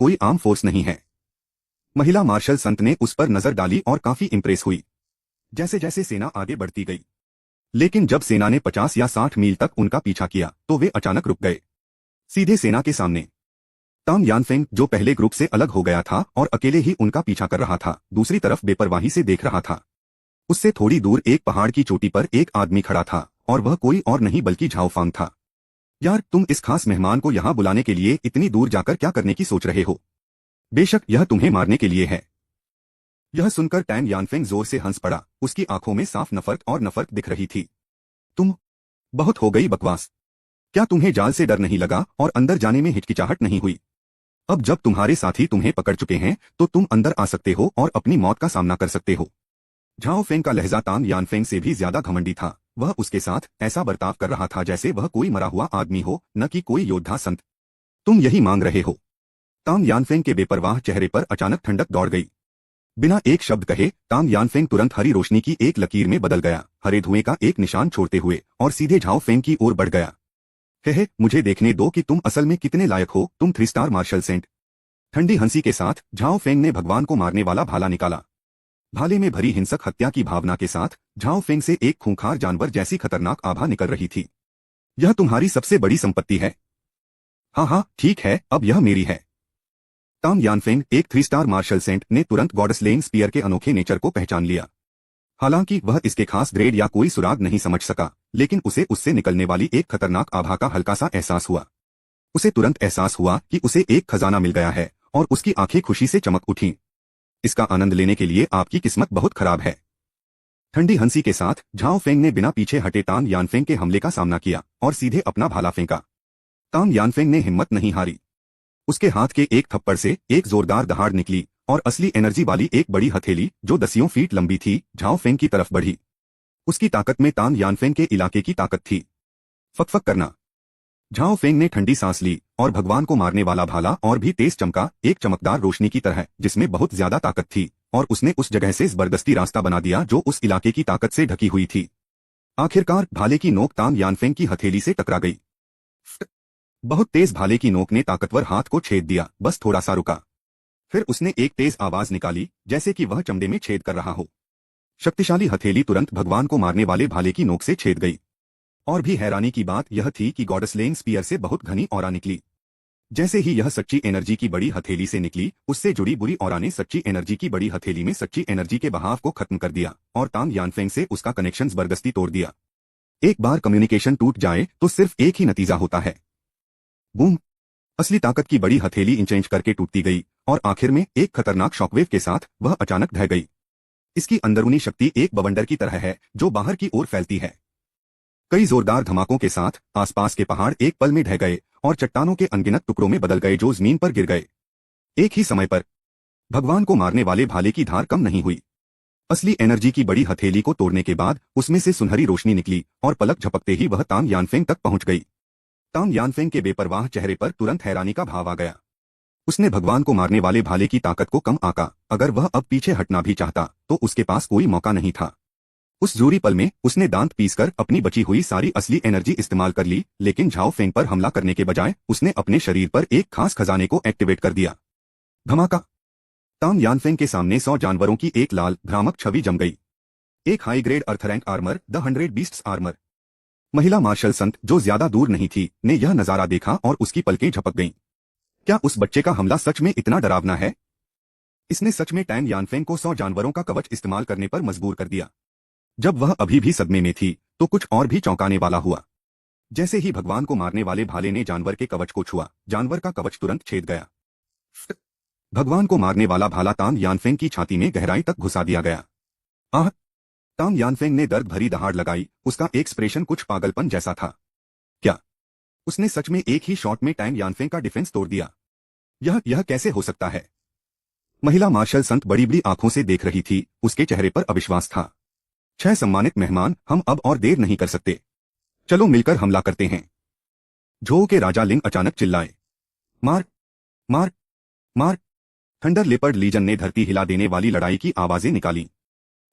कोई आम फोर्स नहीं है। महिला मार्शल संत ने उस पर नजर डाली और काफी इंप्रेस हुई। जैसे जैसे सेना आगे बढ़ती गई, लेकिन जब सेना ने 50 या 60 मील तक उनका पीछा किया तो वे अचानक रुक गए। सीधे सेना के सामने तांग यानफेंग, जो पहले ग्रुप से अलग हो गया था और अकेले ही उनका पीछा कर रहा था, दूसरी तरफ बेपरवाही से देख रहा था। उससे थोड़ी दूर एक पहाड़ की चोटी पर एक आदमी खड़ा था और वह कोई और नहीं बल्कि झाओ फांग था। यार, तुम इस खास मेहमान को यहाँ बुलाने के लिए इतनी दूर जाकर क्या करने की सोच रहे हो? बेशक यह तुम्हें मारने के लिए है। यह सुनकर टैंग यानफेंग जोर से हंस पड़ा। उसकी आंखों में साफ नफरत दिख रही थी। तुम, बहुत हो गई बकवास। क्या तुम्हें जाल से डर नहीं लगा और अंदर जाने में हिचकिचाहट नहीं हुई? अब जब तुम्हारे साथी तुम्हें पकड़ चुके हैं तो तुम अंदर आ सकते हो और अपनी मौत का सामना कर सकते हो। झाओ फेंग का लहजा तांग यानफेंग से भी ज्यादा घमंडी था। वह उसके साथ ऐसा बर्ताव कर रहा था जैसे वह कोई मरा हुआ आदमी हो, न कि कोई योद्धा संत। तुम यही मांग रहे हो? तांग यानफेंग के बेपरवाह चेहरे पर अचानक ठंडक दौड़ गई। बिना एक शब्द कहे तांग यानफेंग तुरंत हरी रोशनी की एक लकीर में बदल गया, हरे धुएं का एक निशान छोड़ते हुए, और सीधे झाओ फेंग की ओर बढ़ गया। हे, मुझे देखने दो कि तुम असल में कितने लायक हो, तुम 3 स्टार मार्शल सेंट। ठंडी हंसी के साथ झाओ फेंग ने भगवान को मारने वाला भाला निकाला। भाले में भरी हिंसक हत्या की भावना के साथ झाओ फेंग से एक खूंखार जानवर जैसी खतरनाक आभा निकल रही थी। यह तुम्हारी सबसे बड़ी संपत्ति है? हाँ हाँ ठीक है, अब यह मेरी है। तांग यानफेंग, एक 3 स्टार मार्शल सेंट, ने तुरंत गॉडस्लेइंग स्पीयर के अनोखे नेचर को पहचान लिया। हालांकि वह इसके खास ग्रेड या कोई सुराग नहीं समझ सका, लेकिन उसे उससे निकलने वाली एक खतरनाक आभा का हल्का सा एहसास हुआ। उसे तुरंत एहसास हुआ कि उसे एक खजाना मिल गया है और उसकी आंखें खुशी से चमक उठीं। इसका आनंद लेने के लिए आपकी किस्मत बहुत खराब है। ठंडी हंसी के साथ झाओ फेंग ने बिना पीछे हटे तांग यानफेंग के हमले का सामना किया और सीधे अपना भाला फेंका। तांग यानफेंग ने हिम्मत नहीं हारी। उसके हाथ के एक थप्पड़ से एक जोरदार दहाड़ निकली और असली एनर्जी वाली एक बड़ी हथेली, जो दसियों फीट लंबी थी, झाओ फेंग की तरफ बढ़ी। उसकी ताकत में तांग यानफेंग के इलाके की ताकत थी। फक करना। झाओ फेंग ने ठंडी सांस ली और भगवान को मारने वाला भाला और भी तेज चमका, एक चमकदार रोशनी की तरह जिसमें बहुत ज्यादा ताकत थी, और उसने उस जगह से जबरदस्ती रास्ता बना दिया जो उस इलाके की ताकत से ढकी हुई थी। आखिरकार भाले की नोक तांग यानफेंग की हथेली से टकरा गई। बहुत तेज भाले की नोक ने ताकतवर हाथ को छेद दिया, बस थोड़ा सा रुका। फिर उसने एक तेज आवाज निकाली, जैसे कि वह चमड़े में छेद कर रहा हो। शक्तिशाली हथेली तुरंत भगवान को मारने वाले भाले की नोक से छेद गई। और भी हैरानी की बात यह थी कि गॉडस्लेइंग स्पीयर से बहुत घनी ऑरा निकली। जैसे ही यह सच्ची एनर्जी की बड़ी हथेली से निकली, उससे जुड़ी बुरी ऑरा ने सच्ची एनर्जी की बड़ी हथेली में सच्ची एनर्जी के बहाव को खत्म कर दिया और तांग यानफेंग से उसका कनेक्शन जबरदस्ती तोड़ दिया। एक बार कम्युनिकेशन टूट जाए तो सिर्फ एक ही नतीजा होता है, बूम। असली ताकत की बड़ी हथेली इंच करके टूटती गई और आखिर में एक खतरनाक शॉकवेव के साथ वह अचानक ढह गई। इसकी अंदरूनी शक्ति एक बवंडर की तरह है जो बाहर की ओर फैलती है। कई जोरदार धमाकों के साथ आसपास के पहाड़ एक पल में ढह गए और चट्टानों के अनगिनत टुकड़ों में बदल गए जो जमीन पर गिर गए। एक ही समय पर भगवान को मारने वाले भाले की धार कम नहीं हुई। असली एनर्जी की बड़ी हथेली को तोड़ने के बाद उसमें से सुनहरी रोशनी निकली और पलक झपकते ही वह तांग यानफेंग तक पहुंच गई। तांग यानफेंग के बेपरवाह चेहरे पर तुरंत हैरानी का भाव आ गया। उसने भगवान को मारने वाले भाले की ताकत को कम आंका। अगर वह अब पीछे हटना भी चाहता तो उसके पास कोई मौका नहीं था। उस जरूरी पल में उसने दांत पीसकर अपनी बची हुई सारी असली एनर्जी इस्तेमाल कर ली, लेकिन झाओ फेंग पर हमला करने के बजाय उसने अपने शरीर पर एक खास खजाने को एक्टिवेट कर दिया। धमाका। तांग यानफेंग के सामने 100 जानवरों की एक लाल भ्रामक छवि जम गई। एक high grade earth rank armour, the 100 beasts armour. महिला मार्शल संत, जो ज्यादा दूर नहीं थी, ने यह नजारा देखा और उसकी पलकें झपक गईं। क्या उस बच्चे का हमला सच में इतना डरावना है? इसने सच में टैंग यानफेंग को 100 जानवरों का कवच इस्तेमाल करने पर मजबूर कर दिया। जब वह अभी भी सदमे में थी तो कुछ और भी चौंकाने वाला हुआ। जैसे ही भगवान को मारने वाले भाले ने जानवर के कवच को छुआ, जानवर का कवच तुरंत छेद गया। भगवान को मारने वाला भाला तांग यानफेंग की छाती में गहराई तक घुसा दिया गया। आह! तांग यानफेंग ने दर्द भरी दहाड़ लगाई। उसका एक्सप्रेशन कुछ पागलपन जैसा था। क्या उसने सच में एक ही शॉट में टैंग यानफेंग का डिफेंस तोड़ दिया? यह कैसे हो सकता है? महिला मार्शल संत बड़ी बड़ी आंखों से देख रही थी। उसके चेहरे पर अविश्वास था। 6 सम्मानित मेहमान, हम अब और देर नहीं कर सकते। चलो मिलकर हमला करते हैं। झो के राजा लिंग अचानक चिल्लाए, मार मार मार। थंडर लेपर्ड लीजन ने धरती हिला देने वाली लड़ाई की आवाजें निकाली।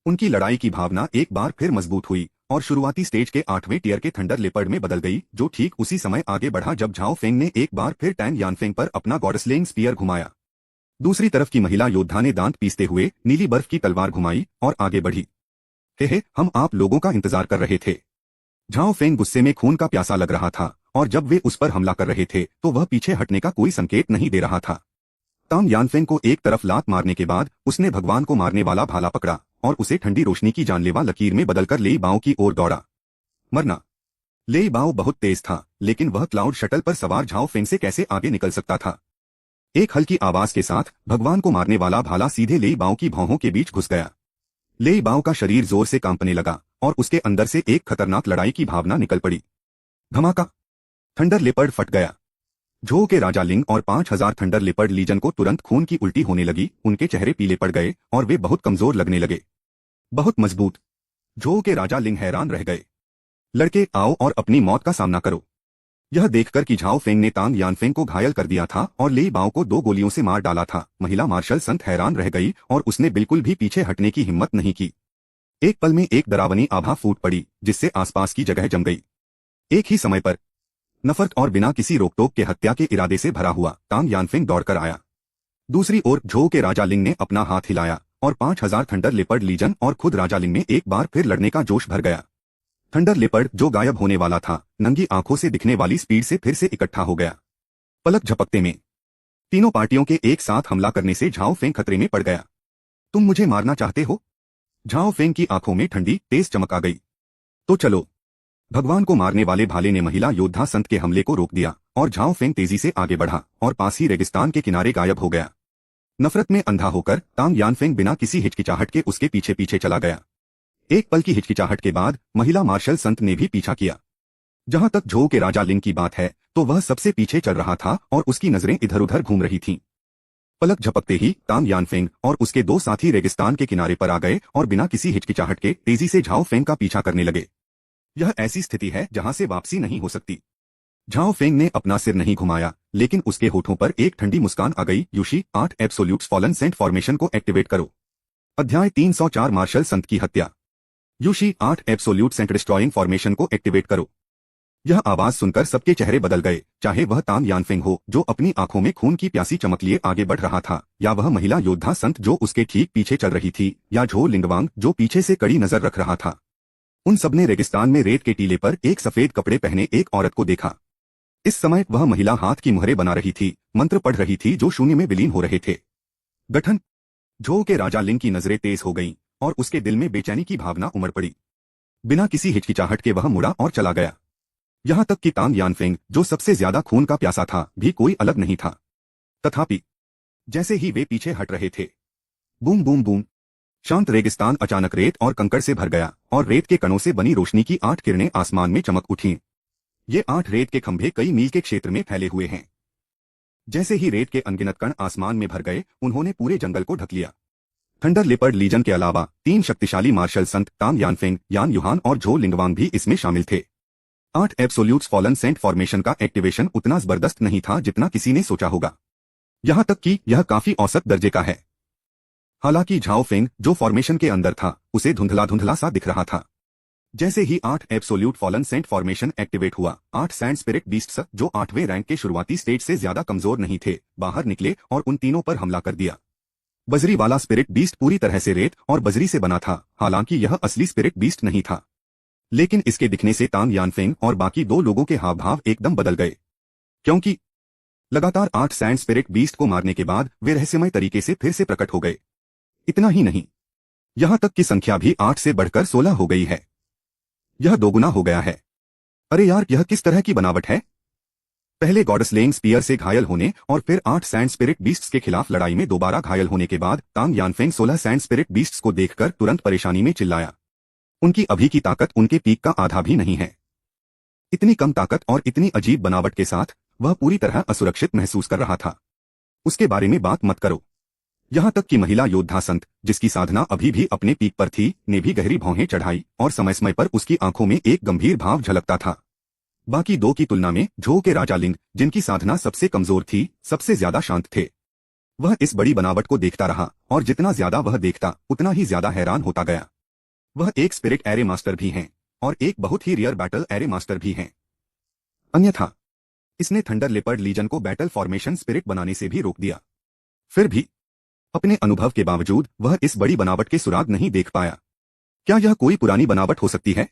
उनकी लड़ाई की भावना एक बार फिर मजबूत हुई और शुरुआती स्टेज के 8वें टियर के थंडर लेपर्ड में बदल गई, जो ठीक उसी समय आगे बढ़ा जब झाओ फेंग ने एक बार फिर टैंग यानफेंग पर अपना गॉडस्लेइंग स्पीयर घुमाया। दूसरी तरफ की महिला योद्धा ने दांत पीसते हुए नीली बर्फ की तलवार घुमाई और आगे बढ़ी। हे हम आप लोगों का इंतजार कर रहे थे। झाओ फेंग गुस्से में खून का प्यासा लग रहा था और जब वे उस पर हमला कर रहे थे तो वह पीछे हटने का कोई संकेत नहीं दे रहा था। तांग यानफेंग को एक तरफ लात मारने के बाद उसने भगवान को मारने वाला भाला पकड़ा और उसे ठंडी रोशनी की जानलेवा लकीर में बदलकर लेई बाओ की ओर दौड़ा। मरना। लेई बाओ बहुत तेज था, लेकिन वह क्लाउड शटल पर सवार झाओ फेंग से कैसे आगे निकल सकता था। एक हल्की आवाज के साथ भगवान को मारने वाला भाला सीधे लेई बाओ की भौहों के बीच घुस गया। लेई बाओ का शरीर जोर से कांपने लगा और उसके अंदर से एक खतरनाक लड़ाई की भावना निकल पड़ी। धमाका। थंडर लेपर्ड फट गया। झो के राजा लिंग और 5000 थंडर लेपर्ड लीजन को तुरंत खून की उल्टी होने लगी, उनके चेहरे पीले पड़ गए और वे बहुत कमजोर लगने लगे। बहुत मजबूत। झो के राजा लिंग हैरान रह गए। लड़के आओ और अपनी मौत का सामना करो। यह देखकर कि झाओ फेंग ने तांग यानफेंग को घायल कर दिया था और लेई बाओ को 2 गोलियों से मार डाला था, महिला मार्शल संत हैरान रह गई और उसने बिल्कुल भी पीछे हटने की हिम्मत नहीं की। एक पल में एक डरावनी आभा फूट पड़ी जिससे आसपास की जगह जम गई। एक ही समय पर नफरत और बिना किसी रोकटोक के हत्या के इरादे से भरा हुआ तांग यानफेंग दौड़कर आया। दूसरी ओर झो के राजा लिंग ने अपना हाथ हिलाया और 5000 थंडर लेपर्ड लीजन और खुद राजा लिंग में एक बार फिर लड़ने का जोश भर गया। थंडर लेपर्ड जो गायब होने वाला था, नंगी आंखों से दिखने वाली स्पीड से फिर से इकट्ठा हो गया। पलक झपकते में तीनों पार्टियों के एक साथ हमला करने से झाओ फेंग खतरे में पड़ गया। तुम मुझे मारना चाहते हो? झाओ फेंग की आंखों में ठंडी तेज चमक आ गई। तो चलो। भगवान को मारने वाले भाले ने महिला योद्धा संत के हमले को रोक दिया और झाओ फेंग तेजी से आगे बढ़ा और पास ही रेगिस्तान के किनारे गायब हो गया। नफरत में अंधा होकर तांग यानफेंग बिना किसी हिचकिचाहट के उसके पीछे पीछे चला गया। एक पल की हिचकिचाहट के बाद महिला मार्शल संत ने भी पीछा किया। जहां तक झो के राजा लिंग की बात है तो वह सबसे पीछे चल रहा था और उसकी नजरें इधर उधर घूम रही थीं। पलक झपकते ही तांग यानफेंग और उसके 2 साथी रेगिस्तान के किनारे पर आ गए और बिना किसी हिचकिचाहट के तेजी से झाओ फेंग का पीछा करने लगे। यह ऐसी स्थिति है जहां से वापसी नहीं हो सकती। झाओ फेंग ने अपना सिर नहीं घुमाया, लेकिन उसके होठों पर एक ठंडी मुस्कान आ गई। यूशी 8 एब्सोल्यूट्स फॉलन सेंट फॉर्मेशन को एक्टिवेट करो। अध्याय 304 मार्शल संत की हत्या। यूशी 8 एब्सोल्यूट सेंट डिस्ट्रॉइंग फॉर्मेशन को एक्टिवेट करो। यह आवाज सुनकर सबके चेहरे बदल गए, चाहे वह तांग यानफेंग हो जो अपनी आंखों में खून की प्यासी चमक लिए आगे बढ़ रहा था, या वह महिला योद्धा संत जो उसके ठीक पीछे चल रही थी, या झो लिंगवांग जो पीछे से कड़ी नजर रख रहा था। उन सबने रेगिस्तान में रेत के टीले पर एक सफेद कपड़े पहने एक औरत को देखा। इस समय वह महिला हाथ की मुहरें बना रही थी, मंत्र पढ़ रही थी जो शून्य में विलीन हो रहे थे। गठन। झो के राजा लिंग की नजरें तेज हो गईं और उसके दिल में बेचैनी की भावना उमड़ पड़ी। बिना किसी हिचकिचाहट के वह मुड़ा और चला गया। यहां तक कि तांग यानफेंग जो सबसे ज्यादा खून का प्यासा था भी कोई अलग नहीं था। तथापि जैसे ही वे पीछे हट रहे थे, बूम बूम बूम, शांत रेगिस्तान अचानक रेत और कंकड़ से भर गया और रेत के कणों से बनी रोशनी की 8 किरणें आसमान में चमक उठीं। ये 8 रेत के खंभे कई मील के क्षेत्र में फैले हुए हैं। जैसे ही रेत के अनगिनत कण आसमान में भर गए, उन्होंने पूरे जंगल को ढक लिया। थंडर लेपर्ड लीजन के अलावा 3 शक्तिशाली मार्शल संत तांग यानफेंग, यान युहान और झो लिंगवांग भी इसमें शामिल थे। 8 एब्सोल्यूट्स फॉलन सेंट फॉर्मेशन का एक्टिवेशन उतना जबरदस्त नहीं था जितना किसी ने सोचा होगा। यहां तक कि यह काफी औसत दर्जे का है। हालांकि झाओ फेंग जो फॉर्मेशन के अंदर था, उसे धुंधला धुंधला सा दिख रहा था। जैसे ही 8 absolute fallen saint formation activate हुआ, 8 सैंड स्पिरिट बीस्ट्स जो 8वें रैंक के शुरुआती स्टेज से ज्यादा कमजोर नहीं थे, बाहर निकले और उन तीनों पर हमला कर दिया। बजरी वाला स्पिरिट बीस्ट पूरी तरह से रेत और बजरी से बना था, हालांकि यह असली स्पिरिट बीस्ट नहीं था। लेकिन इसके दिखने से तांग यानफेंग और बाकी 2 लोगों के हाव भाव एकदम बदल गए, क्योंकि लगातार 8 सैंड स्पिरिट बीस्ट को मारने के बाद वे रहस्यमय तरीके से फिर से प्रकट हो गए। इतना ही नहीं, यहां तक कि संख्या भी 8 से बढ़कर 16 हो गई है। यह 2 गुना हो गया है। अरे यार, यह किस तरह की बनावट है? पहले गॉडस्लेइंग स्पीयर से घायल होने और फिर 8 सैंड स्पिरिट बीस्ट्स के खिलाफ लड़ाई में दोबारा घायल होने के बाद तांग यानफेंग 16 सैंड स्पिरिट बीस्ट्स को देखकर तुरंत परेशानी में चिल्लाया। उनकी अभी की ताकत उनके पीक का आधा भी नहीं है। इतनी कम ताकत और इतनी अजीब बनावट के साथ वह पूरी तरह असुरक्षित महसूस कर रहा था। उसके बारे में बात मत करो। यहां तक कि महिला योद्धा संत, जिसकी साधना अभी भी अपने पीक पर थी, ने भी गहरी भौहें चढ़ाई और समय समय पर उसकी आंखों में एक गंभीर भाव झलकता था। बाकी 2 की तुलना में झो के राजा लिंग, जिनकी साधना सबसे कमजोर थी, सबसे ज्यादा शांत थे। वह इस बड़ी बनावट को देखता रहा और जितना ज्यादा वह देखता उतना ही ज्यादा हैरान होता गया। वह एक स्पिरिट एरे मास्टर भी हैं और एक बहुत ही रियर बैटल एरे मास्टर भी हैं। अन्यथा इसने थंडर लेपर्ड लीजन को बैटल फॉर्मेशन स्पिरिट बनाने से भी रोक दिया। फिर भी अपने अनुभव के बावजूद वह इस बड़ी बनावट के सुराग नहीं देख पाया। क्या यह कोई पुरानी बनावट हो सकती है?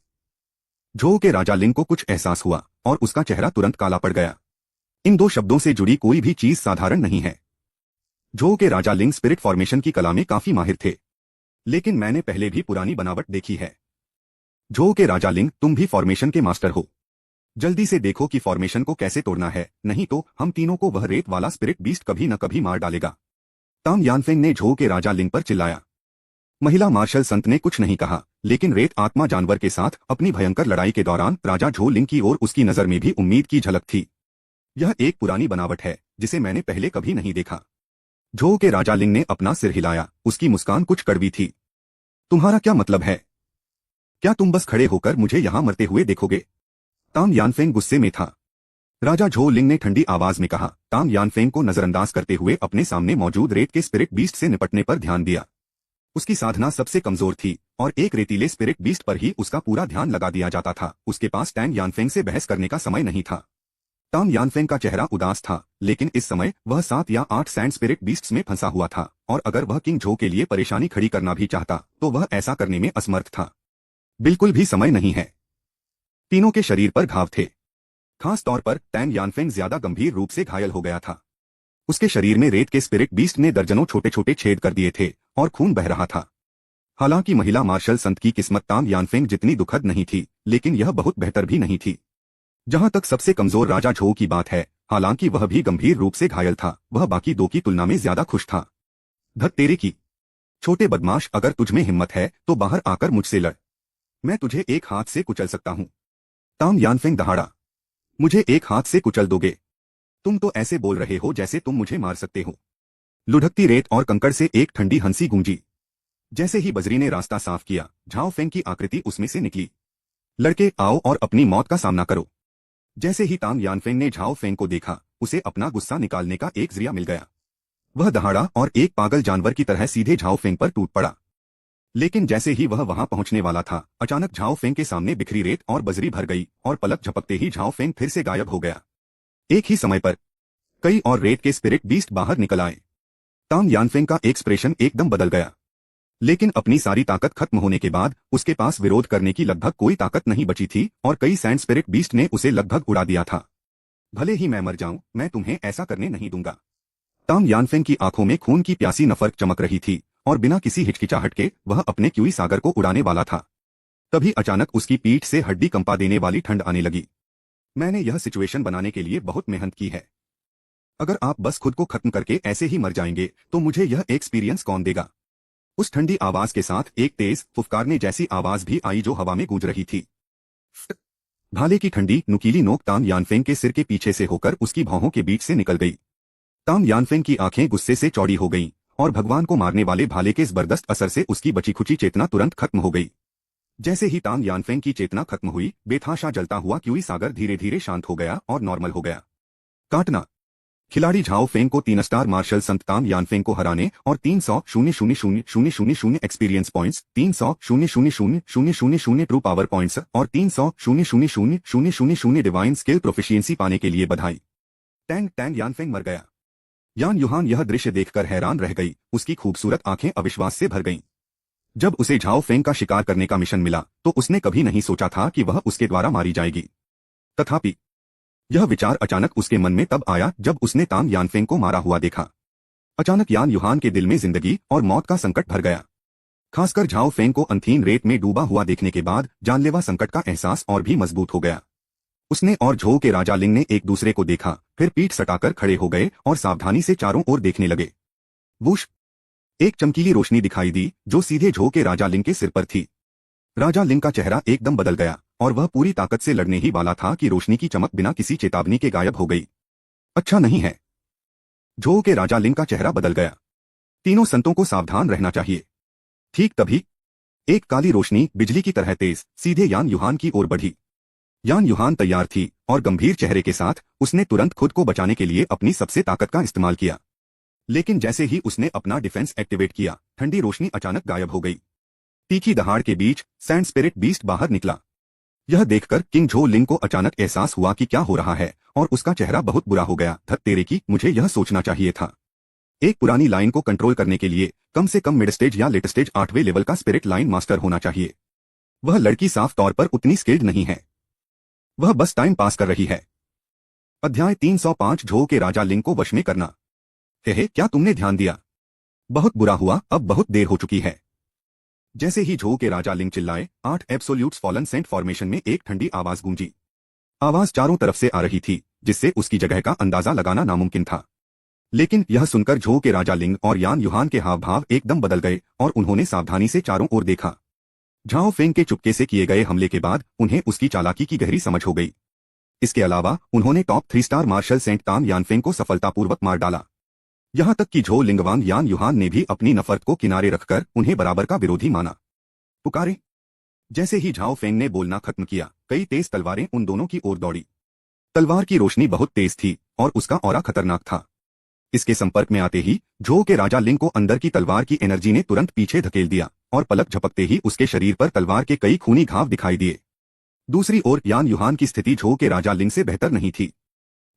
झो के राजा लिंग को कुछ एहसास हुआ और उसका चेहरा तुरंत काला पड़ गया। इन दो शब्दों से जुड़ी कोई भी चीज साधारण नहीं है। झो के राजा लिंग स्पिरिट फॉर्मेशन की कला में काफी माहिर थे, लेकिन मैंने पहले भी पुरानी बनावट देखी है। झो के राजा लिंग, तुम भी फॉर्मेशन के मास्टर हो। जल्दी से देखो कि फॉर्मेशन को कैसे तोड़ना है, नहीं तो हम तीनों को वह रेत वाला स्पिरिट बीस्ट कभी न कभी मार डालेगा। ताम यानफेंग ने झो के राजा लिंग पर चिल्लाया। महिला मार्शल संत ने कुछ नहीं कहा, लेकिन रेत आत्मा जानवर के साथ अपनी भयंकर लड़ाई के दौरान राजा झो लिंग की ओर उसकी नजर में भी उम्मीद की झलक थी। यह एक पुरानी बनावट है जिसे मैंने पहले कभी नहीं देखा। झो के राजा लिंग ने अपना सिर हिलाया, उसकी मुस्कान कुछ कड़वी थी। तुम्हारा क्या मतलब है? क्या तुम बस खड़े होकर मुझे यहां मरते हुए देखोगे? ताम यानफेंग गुस्से में था। राजा झो लिंग ने ठंडी आवाज में कहा। ताम यानफेंग को नजरअंदाज करते हुए अपने सामने मौजूद रेत के स्पिरिट बीस्ट से निपटने पर ध्यान दिया। उसकी साधना सबसे कमजोर थी और एक रेतीले स्पिरिट बीस्ट पर ही उसका पूरा ध्यान लगा दिया जाता था। उसके पास टैंग यानफेंग से बहस करने का समय नहीं था। ताम यानफेंग का चेहरा उदास था, लेकिन इस समय वह 7 या 8 सैंड स्पिरिट बीस्ट्स में फंसा हुआ था, और अगर वह किंग झो के लिए परेशानी खड़ी करना भी चाहता तो वह ऐसा करने में असमर्थ था। बिल्कुल भी समय नहीं है। तीनों के शरीर पर घाव थे। खास तौर पर टैंग यानफेंग ज्यादा गंभीर रूप से घायल हो गया था। उसके शरीर में रेत के स्पिरिट बीस्ट ने दर्जनों छोटे छोटे छेद कर दिए थे और खून बह रहा था। हालांकि महिला मार्शल संत की किस्मत ताम यानफेंग जितनी दुखद नहीं थी, लेकिन यह बहुत बेहतर भी नहीं थी। जहां तक सबसे कमजोर राजा झो की बात है, हालांकि वह भी गंभीर रूप से घायल था, वह बाकी दो की तुलना में ज्यादा खुश था। धत तेरे की छोटे बदमाश, अगर तुझमें हिम्मत है तो बाहर आकर मुझसे लड़। मैं तुझे एक हाथ से कुचल सकता हूं। ताम यानफेंग दहाड़ा। मुझे एक हाथ से कुचल दोगे? तुम तो ऐसे बोल रहे हो जैसे तुम मुझे मार सकते हो। लुढ़कती रेत और कंकड़ से एक ठंडी हंसी गूंजी। जैसे ही बजरी ने रास्ता साफ किया, झाओ फेंग की आकृति उसमें से निकली। लड़के, आओ और अपनी मौत का सामना करो। जैसे ही ताम यानफेंग ने झाओ फेंग को देखा, उसे अपना गुस्सा निकालने का एक जरिया मिल गया। वह दहाड़ा और एक पागल जानवर की तरह सीधे झाओ फेंग पर टूट पड़ा। लेकिन जैसे ही वह वहां पहुंचने वाला था, अचानक झाओ फेंग के सामने बिखरी रेत और बजरी भर गई और पलक झपकते ही झाओ फेंग फिर से गायब हो गया। एक ही समय पर कई और रेत के स्पिरिट बीस्ट बाहर निकल आए। ताम यानफेंग का एक्सप्रेशन एकदम बदल गया। लेकिन अपनी सारी ताकत खत्म होने के बाद उसके पास विरोध करने की लगभग कोई ताकत नहीं बची थी और कई सैंड स्पिरिट बीस्ट ने उसे लगभग उड़ा दिया था। भले ही मैं मर जाऊं, मैं तुम्हें ऐसा करने नहीं दूंगा। ताम यानफेंग की आंखों में खून की प्यासी नफरत चमक रही थी और बिना किसी हिचकिचाहट के वह अपने क्यूई सागर को उड़ाने वाला था। तभी अचानक उसकी पीठ से हड्डी कंपा देने वाली ठंड आने लगी। मैंने यह सिचुएशन बनाने के लिए बहुत मेहनत की है। अगर आप बस खुद को खत्म करके ऐसे ही मर जाएंगे तो मुझे यह एक्सपीरियंस कौन देगा? उस ठंडी आवाज के साथ एक तेज फुफकारने जैसी आवाज भी आई जो हवा में गूंज रही थी। भाले की ठंडी नुकीली नोक ताम यानफेंग के सिर के पीछे से होकर उसकी भौहों के बीच से निकल गई। ताम यानफेंग की आंखें गुस्से से चौड़ी हो गईं और भगवान को मारने वाले भाले के जबरदस्त असर से उसकी बची खुची चेतना तुरंत खत्म हो गई। जैसे ही ताम यानफेंग की चेतना खत्म हुई, बेतहाशा जलता हुआ क्यूई सागर धीरे धीरे शांत हो गया और नॉर्मल हो गया। काटना। खिलाड़ी झाओ फेंग को 3 स्टार मार्शल संत ताम यानफेंग को हराने और 300,000,000 experience points, 300,000,000 true power points और 300,000,000 डिवाइन स्किल प्रोफिशिएंसी पाने के लिए बधाई। टैंग यानफेंग मर गया। यान युहान यह दृश्य देखकर हैरान रह गई। उसकी खूबसूरत आंखें अविश्वास से भर गईं। जब उसे झाओ फेंग का शिकार करने का मिशन मिला तो उसने कभी नहीं सोचा था कि वह उसके द्वारा मारी जाएगी। तथापि यह विचार अचानक उसके मन में तब आया जब उसने ताम यानफेंग को मारा हुआ देखा। अचानक यान युहान के दिल में जिंदगी और मौत का संकट भर गया। खासकर झाओ फेंग को अंधीन रेत में डूबा हुआ देखने के बाद जानलेवा संकट का एहसास और भी मजबूत हो गया। उसने और झो के राजा लिंग ने एक दूसरे को देखा, फिर पीठ सटाकर खड़े हो गए और सावधानी से चारों ओर देखने लगे। वूश! एक चमकीली रोशनी दिखाई दी जो सीधे झो के राजा लिंग के सिर पर थी। राजा लिंग का चेहरा एकदम बदल गया और वह पूरी ताकत से लड़ने ही वाला था कि रोशनी की चमक बिना किसी चेतावनी के गायब हो गई। अच्छा नहीं है। झो के राजा लिंग का चेहरा बदल गया। तीनों संतों को सावधान रहना चाहिए। ठीक तभी एक काली रोशनी बिजली की तरह तेज सीधे यान युहान की ओर बढ़ी। यान युहान तैयार थी और गंभीर चेहरे के साथ उसने तुरंत खुद को बचाने के लिए अपनी सबसे ताकत का इस्तेमाल किया। लेकिन जैसे ही उसने अपना डिफेंस एक्टिवेट किया, ठंडी रोशनी अचानक गायब हो गई। तीखी दहाड़ के बीच सैंड स्पिरिट बीस्ट बाहर निकला। यह देखकर किंग झो लिंग को अचानक एहसास हुआ कि क्या हो रहा है और उसका चेहरा बहुत बुरा हो गया। धत तेरे की, मुझे यह सोचना चाहिए था। एक पुरानी लाइन को कंट्रोल करने के लिए कम से कम मिड स्टेज या लेट स्टेज 8वें लेवल का स्पिरिट लाइन मास्टर होना चाहिए। वह लड़की साफ तौर पर उतनी स्किल्ड नहीं है। वह बस टाइम पास कर रही है। अध्याय 305 झो के राजा लिंग को वश में करना। हे क्या तुमने ध्यान दिया? बहुत बुरा हुआ, अब बहुत देर हो चुकी है। जैसे ही झो के राजा लिंग चिल्लाए, 8 एब्सोल्यूट्स फॉलन सेंट फॉर्मेशन में एक ठंडी आवाज गूंजी। आवाज चारों तरफ से आ रही थी, जिससे उसकी जगह का अंदाजा लगाना नामुमकिन था। लेकिन यह सुनकर झो के राजा लिंग और यान युहान के हाव भाव एकदम बदल गए और उन्होंने सावधानी से चारों ओर देखा। झाओ फेंग के चुपके से किए गए हमले के बाद उन्हें उसकी चालाकी की गहरी समझ हो गई। इसके अलावा उन्होंने टॉप 3 स्टार मार्शल सेंट तान यानफेंग को सफलतापूर्वक मार डाला। यहां तक कि झो लिंगवांग यान युहान ने भी अपनी नफरत को किनारे रखकर उन्हें बराबर का विरोधी माना। पुकारे। जैसे ही झाओ फेंग ने बोलना खत्म किया, कई तेज तलवारें उन दोनों की ओर दौड़ी। तलवार की रोशनी बहुत तेज थी और उसका ऑरा खतरनाक था। इसके संपर्क में आते ही झो के राजा लिंग को अंदर की तलवार की एनर्जी ने तुरंत पीछे धकेल दिया और पलक झपकते ही उसके शरीर पर तलवार के कई खूनी घाव दिखाई दिए। दूसरी ओर यान युहान की स्थिति झो के राजा लिंग से बेहतर नहीं थी।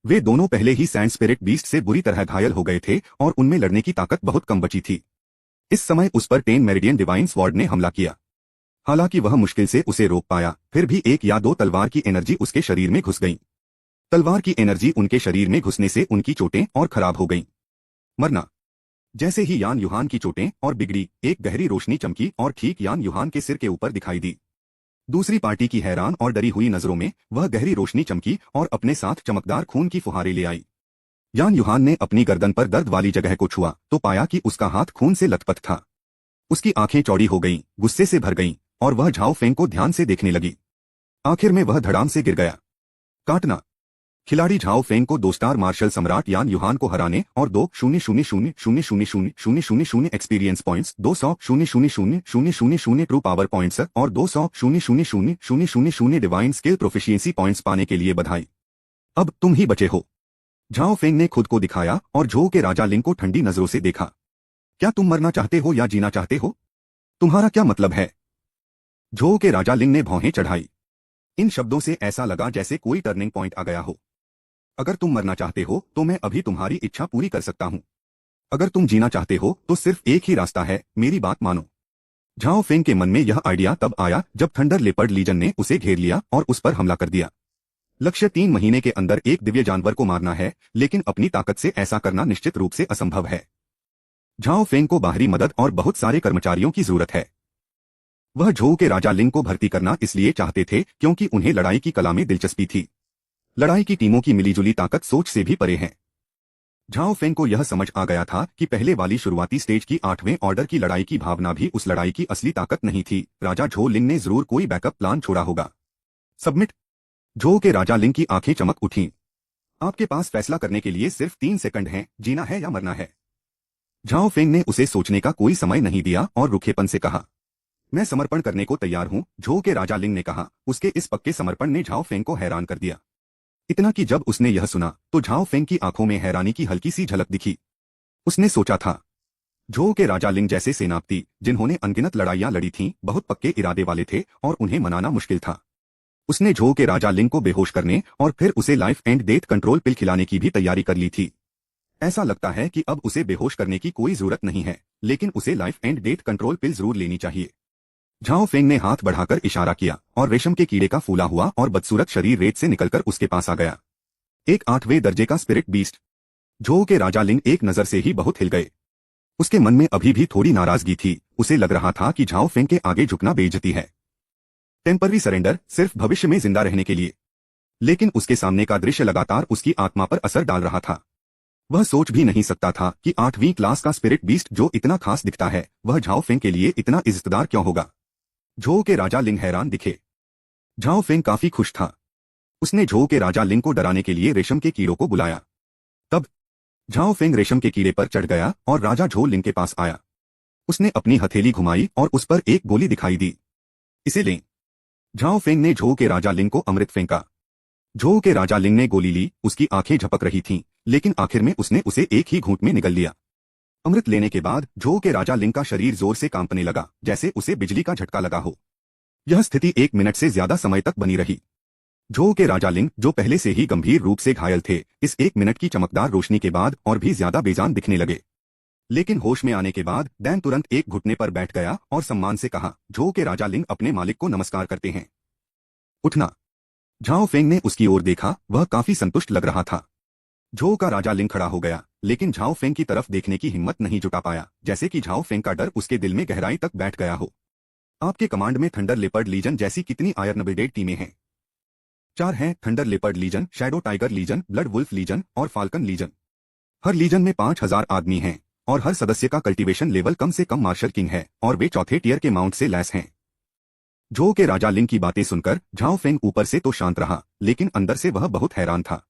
वे दोनों पहले ही सैंड स्पिरिट बीस्ट से बुरी तरह घायल हो गए थे और उनमें लड़ने की ताकत बहुत कम बची थी। इस समय उस पर 10 मेरिडियन डिवाइन स्वॉर्ड ने हमला किया। हालांकि वह मुश्किल से उसे रोक पाया, फिर भी 1 या 2 तलवार की एनर्जी उसके शरीर में घुस गई। तलवार की एनर्जी उनके शरीर में घुसने से उनकी चोटें और खराब हो गईं। मरना। जैसे ही यान युहान की चोटें और बिगड़ी, एक गहरी रोशनी चमकी और ठीक यान युहान के सिर के ऊपर दिखाई दी। दूसरी पार्टी की हैरान और डरी हुई नजरों में वह गहरी रोशनी चमकी और अपने साथ चमकदार खून की फुहारें ले आई। यान युहान ने अपनी गर्दन पर दर्द वाली जगह को छुआ तो पाया कि उसका हाथ खून से लथपथ था। उसकी आंखें चौड़ी हो गईं, गुस्से से भर गईं और वह झाओ फेंग को ध्यान से देखने लगी। आखिर में वह धड़ाम से गिर गया। काटना। खिलाड़ी झाओ फेंग को 2 स्टार मार्शल सम्राट यान युहान को हराने और 2,000,000,000 experience points, 200,000,000 true power points और 200,000,000 डिवाइन स्किल प्रोफिशिएंसी पॉइंट्स पाने के लिए बधाई। अब तुम ही बचे हो। झाओ फेंग ने खुद को दिखाया और झो के राजा लिंग को ठंडी नजरों से देखा। क्या तुम मरना चाहते हो या जीना चाहते हो? तुम्हारा क्या मतलब है? झो के राजा लिंग ने भौहें चढ़ाई। इन शब्दों से ऐसा लगा जैसे कोई टर्निंग पॉइंट आ गया हो। अगर तुम मरना चाहते हो तो मैं अभी तुम्हारी इच्छा पूरी कर सकता हूं। अगर तुम जीना चाहते हो तो सिर्फ एक ही रास्ता है, मेरी बात मानो। झाओ फेंग के मन में यह आइडिया तब आया जब थंडर लेपर्ड लीजन ने उसे घेर लिया और उस पर हमला कर दिया। लक्ष्य 3 महीने के अंदर एक दिव्य जानवर को मारना है, लेकिन अपनी ताकत से ऐसा करना निश्चित रूप से असंभव है। झाओ फेंग को बाहरी मदद और बहुत सारे कर्मचारियों की जरूरत है। वह झो के राजा लिंग को भर्ती करना इसलिए चाहते थे क्योंकि उन्हें लड़ाई की कला में दिलचस्पी थी। लड़ाई की टीमों की मिलीजुली ताकत सोच से भी परे है। झाओ फेंग को यह समझ आ गया था कि पहले वाली शुरुआती स्टेज की 8वें ऑर्डर की लड़ाई की भावना भी उस लड़ाई की असली ताकत नहीं थी। राजा झो लिंग ने जरूर कोई बैकअप प्लान छोड़ा होगा। सबमिट। झो के राजा लिंग की आंखें चमक उठीं। आपके पास फैसला करने के लिए सिर्फ 3 सेकंड हैं, जीना है या मरना है। झाओ फेंग ने उसे सोचने का कोई समय नहीं दिया और रुखेपन से कहा, मैं समर्पण करने को तैयार हूं। झो के राजा लिंग ने कहा। उसके इस पक्के समर्पण ने झाओ फेंग को हैरान कर दिया। इतना कि जब उसने यह सुना तो झाओ फेंग की आंखों में हैरानी की हल्की सी झलक दिखी। उसने सोचा था, झो के राजा लिंग जैसे सेनापति जिन्होंने अनगिनत लड़ाइयां लड़ी थीं, बहुत पक्के इरादे वाले थे और उन्हें मनाना मुश्किल था। उसने झो के राजा लिंग को बेहोश करने और फिर उसे लाइफ एंड डेथ कंट्रोल पिल खिलाने की भी तैयारी कर ली थी। ऐसा लगता है कि अब उसे बेहोश करने की कोई जरूरत नहीं है, लेकिन उसे लाइफ एंड डेथ कंट्रोल पिल जरूर लेनी चाहिए। झाओ फेंग ने हाथ बढ़ाकर इशारा किया और रेशम के कीड़े का फूला हुआ और बदसूरत शरीर रेत से निकलकर उसके पास आ गया। एक 8वें दर्जे का स्पिरिट बीस्ट। झो के राजा लिंग एक नजर से ही बहुत हिल गए। उसके मन में अभी भी थोड़ी नाराजगी थी। उसे लग रहा था कि झाओ फेंग के आगे झुकना बेइज्जती है। टेम्पररी सरेंडर, सिर्फ भविष्य में जिंदा रहने के लिए। लेकिन उसके सामने का दृश्य लगातार उसकी आत्मा पर असर डाल रहा था। वह सोच भी नहीं सकता था कि 8वीं क्लास का स्पिरिट बीस्ट जो इतना खास दिखता है, वह झाओ फेंग के लिए इतना इज्जतदार क्यों होगा। झो के राजा लिंग हैरान दिखे। झाओ फेंग काफी खुश था। उसने झो के राजा लिंग को डराने के लिए रेशम के कीड़ों को बुलाया। तब झाओ फेंग रेशम के कीड़े पर चढ़ गया और राजा झो लिंग के पास आया। उसने अपनी हथेली घुमाई और उस पर एक गोली दिखाई दी। इसे लें। झाओ फेंग ने झो के राजा लिंग को अमृत फेंका। झो के राजा लिंग ने गोली ली। उसकी आंखें झपक रही थीं, लेकिन आखिर में उसने उसे एक ही घूंट में निगल लिया। अमृत लेने के बाद झो के राजा लिंग का शरीर जोर से कांपने लगा, जैसे उसे बिजली का झटका लगा हो। यह स्थिति 1 मिनट से ज्यादा समय तक बनी रही। झो के राजा लिंग, जो पहले से ही गंभीर रूप से घायल थे, इस 1 मिनट की चमकदार रोशनी के बाद और भी ज्यादा बेजान दिखने लगे। लेकिन होश में आने के बाद डैन तुरंत एक घुटने पर बैठ गया और सम्मान से कहा, झो के राजा लिंग अपने मालिक को नमस्कार करते हैं। उठना। झाओ फेंग ने उसकी ओर देखा, वह काफी संतुष्ट लग रहा था। झो का राजा लिंग खड़ा हो गया, लेकिन झाओ फेंग की तरफ देखने की हिम्मत नहीं जुटा पाया, जैसे कि झाओ फेंग का डर उसके दिल में गहराई तक बैठ गया हो। आपके कमांड में थंडर लेपर्ड लीजन जैसी कितनी आयरन ब्रिगेड टीमें हैं? 4 हैं, thunder leopard legion, shadow tiger legion, blood wolf legion और फाल्कन लीजन। हर लीजन में 5000 आदमी हैं और हर सदस्य का कल्टीवेशन लेवल कम से कम मार्शल किंग है और वे चौथे टियर के माउंट से लैस हैं। झो के राजा लिंग की बातें सुनकर झाओ फेंग ऊपर से तो शांत रहा, लेकिन अंदर से वह बहुत हैरान था।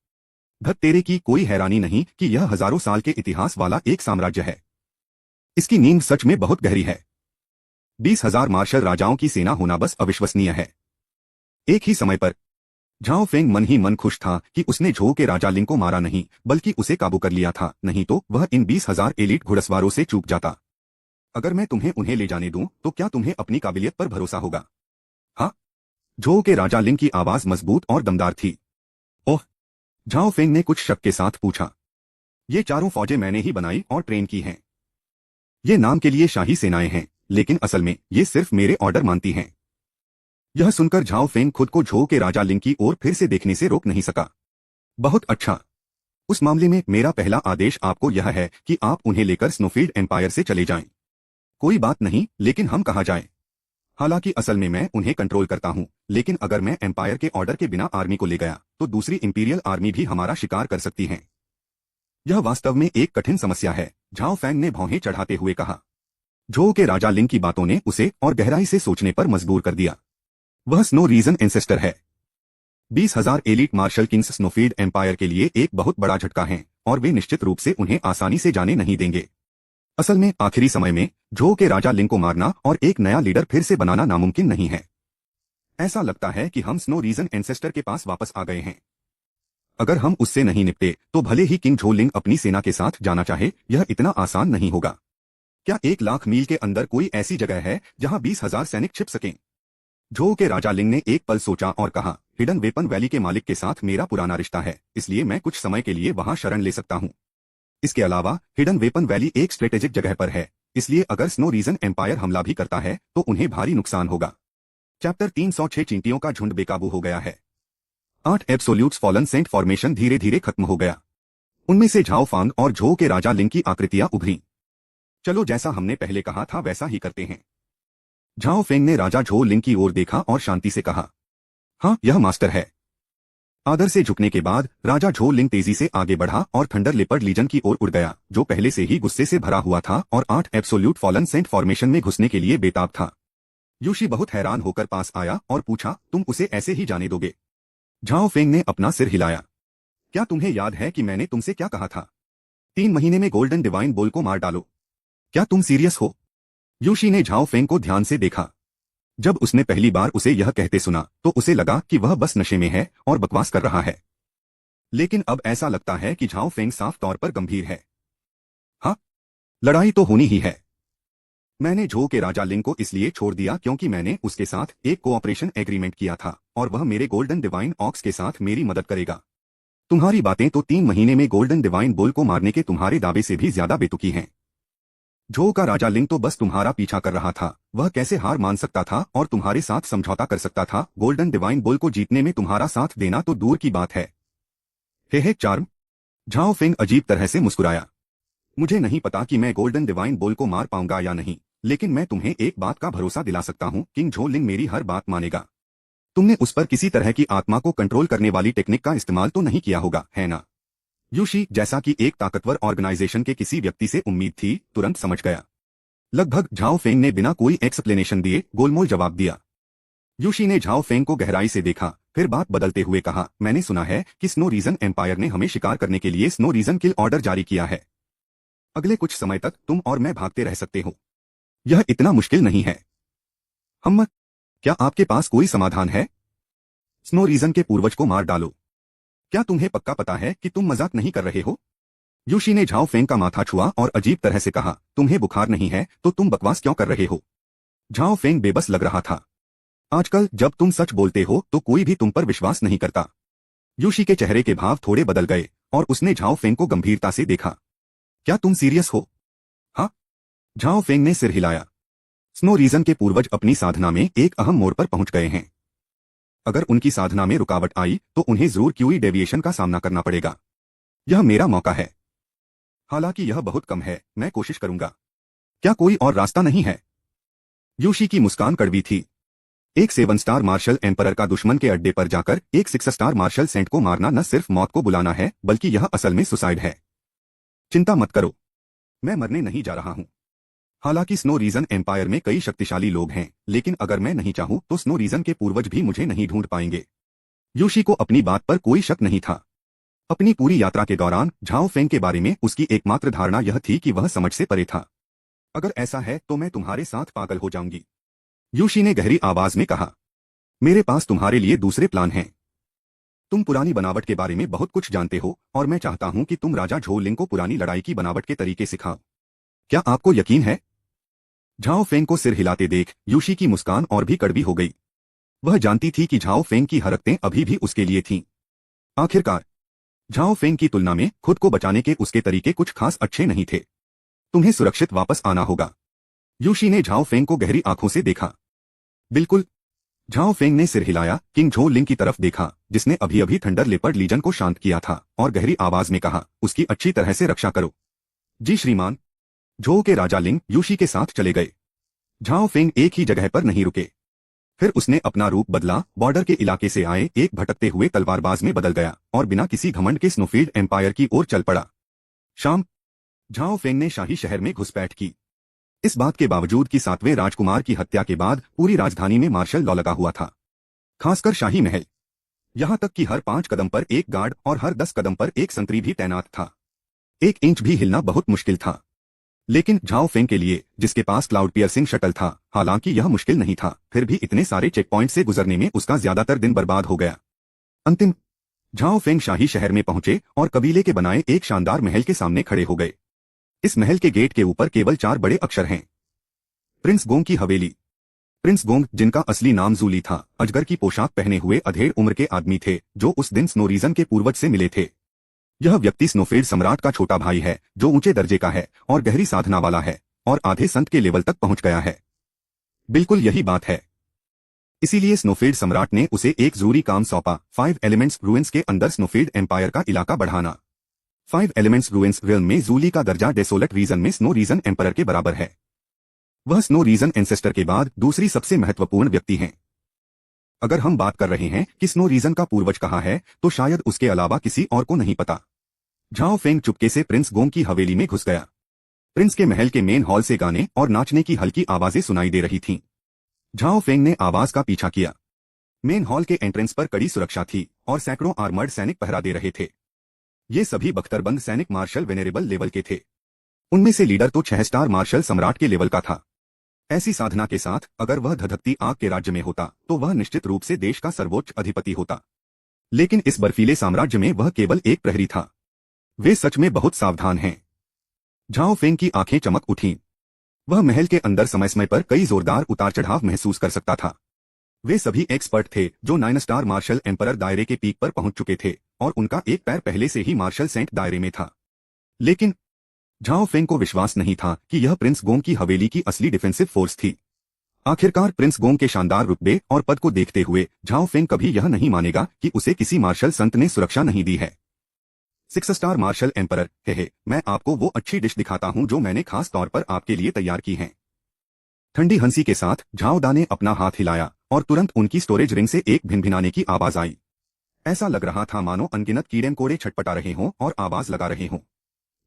धत तेरे की कोई हैरानी नहीं कि यह हजारों साल के इतिहास वाला एक साम्राज्य है। इसकी नींव सच में बहुत गहरी है। 20,000 मार्शल राजाओं की सेना होना बस अविश्वसनीय है। एक ही समय पर झाओ फेंग मन ही मन खुश था कि उसने झो के राजा लिंग को मारा नहीं, बल्कि उसे काबू कर लिया था, नहीं तो वह इन 20,000 एलीट घुड़सवारों से चूक जाता। अगर मैं तुम्हें उन्हें ले जाने दूं, तो क्या तुम्हें अपनी काबिलियत पर भरोसा होगा? हाँ। झो के राजा लिंग की आवाज मजबूत और दमदार थी। ओह। झाओ फेंग ने कुछ शक के साथ पूछा। ये चारों फौजें मैंने ही बनाई और ट्रेन की हैं। ये नाम के लिए शाही सेनाएं हैं, लेकिन असल में ये सिर्फ मेरे ऑर्डर मानती हैं। यह सुनकर झाओ फेंग खुद को झो के राजा लिंग की ओर फिर से देखने से रोक नहीं सका। बहुत अच्छा। उस मामले में मेरा पहला आदेश आपको यह है कि आप उन्हें लेकर स्नोफील्ड एम्पायर से चले जाएं। कोई बात नहीं, लेकिन हम कहाँ जाएं? हालांकि असल में मैं उन्हें कंट्रोल करता हूं, लेकिन अगर मैं एम्पायर के ऑर्डर के बिना आर्मी को ले गया, तो दूसरी इंपीरियल आर्मी भी हमारा शिकार कर सकती है। यह वास्तव में एक कठिन समस्या है, झाओ फेंग ने भौहें चढ़ाते हुए कहा। झो के राजा लिंग की बातों ने उसे और गहराई से सोचने पर मजबूर कर दिया। वह स्नो रीजन एंसेस्टर है। 20,000 एलीट मार्शल किंग्स स्नोफील्ड एम्पायर के लिए एक बहुत बड़ा झटका है और वे निश्चित रूप से उन्हें आसानी से जाने नहीं देंगे। असल में आखिरी समय में झो के राजा लिंग को मारना और एक नया लीडर फिर से बनाना नामुमकिन नहीं है। ऐसा लगता है कि हम स्नो रीजन एंसेस्टर के पास वापस आ गए हैं। अगर हम उससे नहीं निपटे, तो भले ही किंग झो लिंग अपनी सेना के साथ जाना चाहे, यह इतना आसान नहीं होगा। क्या 1,00,000 मील के अंदर कोई ऐसी जगह है जहां 20,000 सैनिक छिप सकें? झो के राजा लिंग ने एक पल सोचा और कहा, हिडन वेपन वैली के मालिक के साथ मेरा पुराना रिश्ता है, इसलिए मैं कुछ समय के लिए वहां शरण ले सकता हूं। इसके अलावा हिडन वेपन वैली एक स्ट्रेटेजिक जगह पर है, इसलिए अगर स्नो रीजन एम्पायर हमला भी करता है, तो उन्हें भारी नुकसान होगा। चैप्टर 306 चींटियों का झुंड बेकाबू हो गया है। 8 एब्सोल्यूट्स फॉलन सेंट फॉर्मेशन धीरे धीरे खत्म हो गया। उनमें से झाओ फांग और झो के राजा लिंग की आकृतियां उभरी। चलो, जैसा हमने पहले कहा था वैसा ही करते हैं। झाओ फेंग ने राजा झो लिंग की ओर देखा और शांति से कहा, हाँ, यह मास्टर है। आदर से झुकने के बाद राजा झो लिंग तेजी से आगे बढ़ा और थंडर लेपर्ड लीजन की ओर उड़ गया, जो पहले से ही गुस्से से भरा हुआ था और 8 एब्सोल्यूट फॉलन सेंट फॉर्मेशन में घुसने के लिए बेताब था। यूशी बहुत हैरान होकर पास आया और पूछा, तुम उसे ऐसे ही जाने दोगे? झाओ फेंग ने अपना सिर हिलाया। क्या तुम्हें याद है कि मैंने तुमसे क्या कहा था? 3 महीने में गोल्डन डिवाइन बोल को मार डालो। क्या तुम सीरियस हो? यूशी ने झाओ फेंग को ध्यान से देखा। जब उसने पहली बार उसे यह कहते सुना, तो उसे लगा कि वह बस नशे में है और बकवास कर रहा है। लेकिन अब ऐसा लगता है कि झाओ फेंग साफ तौर पर गंभीर है। हाँ, लड़ाई तो होनी ही है। मैंने झो के राजा लिंग को इसलिए छोड़ दिया क्योंकि मैंने उसके साथ एक कोऑपरेशन एग्रीमेंट किया था और वह मेरे गोल्डन डिवाइन ऑक्स के साथ मेरी मदद करेगा। तुम्हारी बातें तो 3 महीने में गोल्डन डिवाइन बुल को मारने के तुम्हारे दावे से भी ज्यादा बेतुकी हैं। झो का राजा लिंग तो बस तुम्हारा पीछा कर रहा था, वह कैसे हार मान सकता था और तुम्हारे साथ समझौता कर सकता था? गोल्डन डिवाइन बुल को जीतने में तुम्हारा साथ देना तो दूर की बात है। हे चार्म। झाओ फेंग अजीब तरह से मुस्कुराया। मुझे नहीं पता कि मैं गोल्डन डिवाइन बुल को मार पाऊंगा या नहीं, लेकिन मैं तुम्हें एक बात का भरोसा दिला सकता हूं, किंग झो लिंग मेरी हर बात मानेगा। तुमने उस पर किसी तरह की आत्मा को कंट्रोल करने वाली टेक्निक का इस्तेमाल तो नहीं किया होगा, है ना? यूशी, जैसा कि एक ताकतवर ऑर्गेनाइजेशन के किसी व्यक्ति से उम्मीद थी, तुरंत समझ गया। लगभग झाओ फेंग ने बिना कोई एक्सप्लेनेशन दिए गोलमोल जवाब दिया। यूशी ने झाओ फेंग को गहराई से देखा, फिर बात बदलते हुए कहा, मैंने सुना है कि स्नो रीजन एम्पायर ने हमें शिकार करने के लिए स्नो रीजन किल ऑर्डर जारी किया है। अगले कुछ समय तक तुम और मैं भागते रह सकते हो। यह इतना मुश्किल नहीं है। हम, क्या आपके पास कोई समाधान है? स्नो रीजन के पूर्वज को मार डालो। क्या तुम्हें पक्का पता है कि तुम मजाक नहीं कर रहे हो? यूशी ने झाओ फेंग का माथा छुआ और अजीब तरह से कहा, तुम्हें बुखार नहीं है तो तुम बकवास क्यों कर रहे हो? झाओ फेंग बेबस लग रहा था। आजकल जब तुम सच बोलते हो तो कोई भी तुम पर विश्वास नहीं करता। यूशी के चेहरे के भाव थोड़े बदल गए और उसने झाओ फेंग को गंभीरता से देखा। क्या तुम सीरियस हो? हाँ। झाओ फेंग ने सिर हिलाया। स्नो रीजन के पूर्वज अपनी साधना में एक अहम मोड़ पर पहुंच गए हैं। अगर उनकी साधना में रुकावट आई तो उन्हें जरूर क्यूई डेविएशन का सामना करना पड़ेगा। यह मेरा मौका है। हालांकि यह बहुत कम है, मैं कोशिश करूंगा। क्या कोई और रास्ता नहीं है? यूशी की मुस्कान कड़वी थी। एक 7 स्टार मार्शल एम्परर का दुश्मन के अड्डे पर जाकर एक 6 स्टार मार्शल सेंट को मारना न सिर्फ मौत को बुलाना है, बल्कि यह असल में सुसाइड है। चिंता मत करो, मैं मरने नहीं जा रहा हूं। हालांकि स्नो रीजन एम्पायर में कई शक्तिशाली लोग हैं, लेकिन अगर मैं नहीं चाहूं तो स्नो रीजन के पूर्वज भी मुझे नहीं ढूंढ पाएंगे। यूशी को अपनी बात पर कोई शक नहीं था। अपनी पूरी यात्रा के दौरान झाओ फेंग के बारे में उसकी एकमात्र धारणा यह थी कि वह समझ से परे था। अगर ऐसा है तो मैं तुम्हारे साथ पागल हो जाऊंगी, यूशी ने गहरी आवाज में कहा। मेरे पास तुम्हारे लिए दूसरे प्लान हैं। तुम पुरानी बनावट के बारे में बहुत कुछ जानते हो और मैं चाहता हूं कि तुम राजा झोलिंग को पुरानी लड़ाई की बनावट के तरीके सिखाओ। क्या आपको यकीन है? झाओ फेंग को सिर हिलाते देख यूशी की मुस्कान और भी कड़वी हो गई। वह जानती थी कि झाओ फेंग की हरकतें अभी भी उसके लिए थीं। आखिरकार झाओ फेंग की तुलना में खुद को बचाने के उसके तरीके कुछ खास अच्छे नहीं थे। तुम्हें सुरक्षित वापस आना होगा। यूशी ने झाओ फेंग को गहरी आंखों से देखा। बिल्कुल। झाओ फेंग ने सिर हिलाया, किंग झो लिंग की तरफ देखा, जिसने अभी अभी थंडर लेपर्ड लीजन को शांत किया था, और गहरी आवाज में कहा, उसकी अच्छी तरह से रक्षा करो। जी श्रीमान। झो के राजा लिंग यूशी के साथ चले गए। झाओ फेंग एक ही जगह पर नहीं रुके। फिर उसने अपना रूप बदला, बॉर्डर के इलाके से आए एक भटकते हुए तलवारबाज में बदल गया और बिना किसी घमंड के स्नोफील्ड एम्पायर की ओर चल पड़ा। शाम। झाओ फेंग ने शाही शहर में घुसपैठ की। इस बात के बावजूद कि 7वें राजकुमार की हत्या के बाद पूरी राजधानी में मार्शल लॉ लगा हुआ था, खासकर शाही महल। यहां तक कि हर 5 कदम पर एक गार्ड और हर 10 कदम पर एक संतरी भी तैनात था। 1 इंच भी हिलना बहुत मुश्किल था। लेकिन झाओ फेंग के लिए, जिसके पास क्लाउड पियर्सिंग शटल था, हालांकि यह मुश्किल नहीं था, फिर भी इतने सारे चेक पॉइंट से गुजरने में उसका ज्यादातर दिन बर्बाद हो गया। अंतिम झाओ फेंग शाही शहर में पहुंचे और कबीले के बनाए एक शानदार महल के सामने खड़े हो गए। इस महल के गेट के ऊपर केवल 4 बड़े अक्षर हैं। प्रिंस गोंग की हवेली। प्रिंस गोंग, जिनका असली नाम जूली था, अजगर की पोशाक पहने हुए अधेड़ उम्र के आदमी थे जो उस दिन स्नो रीजन के पूर्वज से मिले थे। यह व्यक्ति स्नोफील्ड सम्राट का छोटा भाई है, जो ऊंचे दर्जे का है और गहरी साधना वाला है और आधे संत के लेवल तक पहुंच गया है। बिल्कुल यही बात है। इसीलिए स्नोफील्ड सम्राट ने उसे एक जरूरी काम सौंपा, 5 एलिमेंट्स रूइंस के अंदर स्नोफील्ड एम्पायर का इलाका बढ़ाना। 5 एलिमेंट्स रूइंस रियल्म में जूली का दर्जा डेसोलेट रीजन में स्नो रीजन एम्परर के बराबर है। वह स्नो रीजन एंसेस्टर के बाद दूसरी सबसे महत्वपूर्ण व्यक्ति हैं। अगर हम बात कर रहे हैं कि स्नो रीजन का पूर्वज कहाँ है, तो शायद उसके अलावा किसी और को नहीं पता। झाओ फेंग चुपके से प्रिंस गोंग की हवेली में घुस गया। प्रिंस के महल के मेन हॉल से गाने और नाचने की हल्की आवाजें सुनाई दे रही थीं। झाओ फेंग ने आवाज का पीछा किया। मेन हॉल के एंट्रेंस पर कड़ी सुरक्षा थी और सैकड़ों आर्मर्ड सैनिक पहरा दे रहे थे। ये सभी बख्तरबंद सैनिक मार्शल वेनेरेबल लेवल के थे। उनमें से लीडर तो 6 स्टार मार्शल सम्राट के लेवल का था। ऐसी साधना के साथ अगर वह धधकती आग के राज्य में होता तो वह निश्चित रूप से देश का सर्वोच्च अधिपति होता। लेकिन इस बर्फीले साम्राज्य में वह केवल एक प्रहरी था। वे सच में बहुत सावधान हैं। झाओ फेंग की आंखें चमक उठीं। वह महल के अंदर समय समय पर कई जोरदार उतार चढ़ाव महसूस कर सकता था। वे सभी एक्सपर्ट थे जो 9 स्टार मार्शल एम्परर दायरे के पीक पर पहुंच चुके थे और उनका एक पैर पहले से ही मार्शल सेंट दायरे में था। लेकिन झाओ फेंग को विश्वास नहीं था कि यह प्रिंस गोंग की हवेली की असली डिफेंसिव फोर्स थी। आखिरकार प्रिंस गोंग के शानदार रुतबे और पद को देखते हुए झाओ फेंग कभी यह नहीं मानेगा कि उसे किसी मार्शल संत ने सुरक्षा नहीं दी है। 6 स्टार मार्शल एम्परर, हे मैं आपको वो अच्छी डिश दिखाता हूं जो मैंने खास तौर पर आपके लिए तैयार की है। ठंडी हंसी के साथ झाओ दा ने अपना हाथ हिलाया और तुरंत उनकी स्टोरेज रिंग से एक भिनभिनाने की आवाज आई। ऐसा लग रहा था मानो अनगिनत कीड़े कोड़े छटपटा रहे हों और आवाज लगा रहे हों।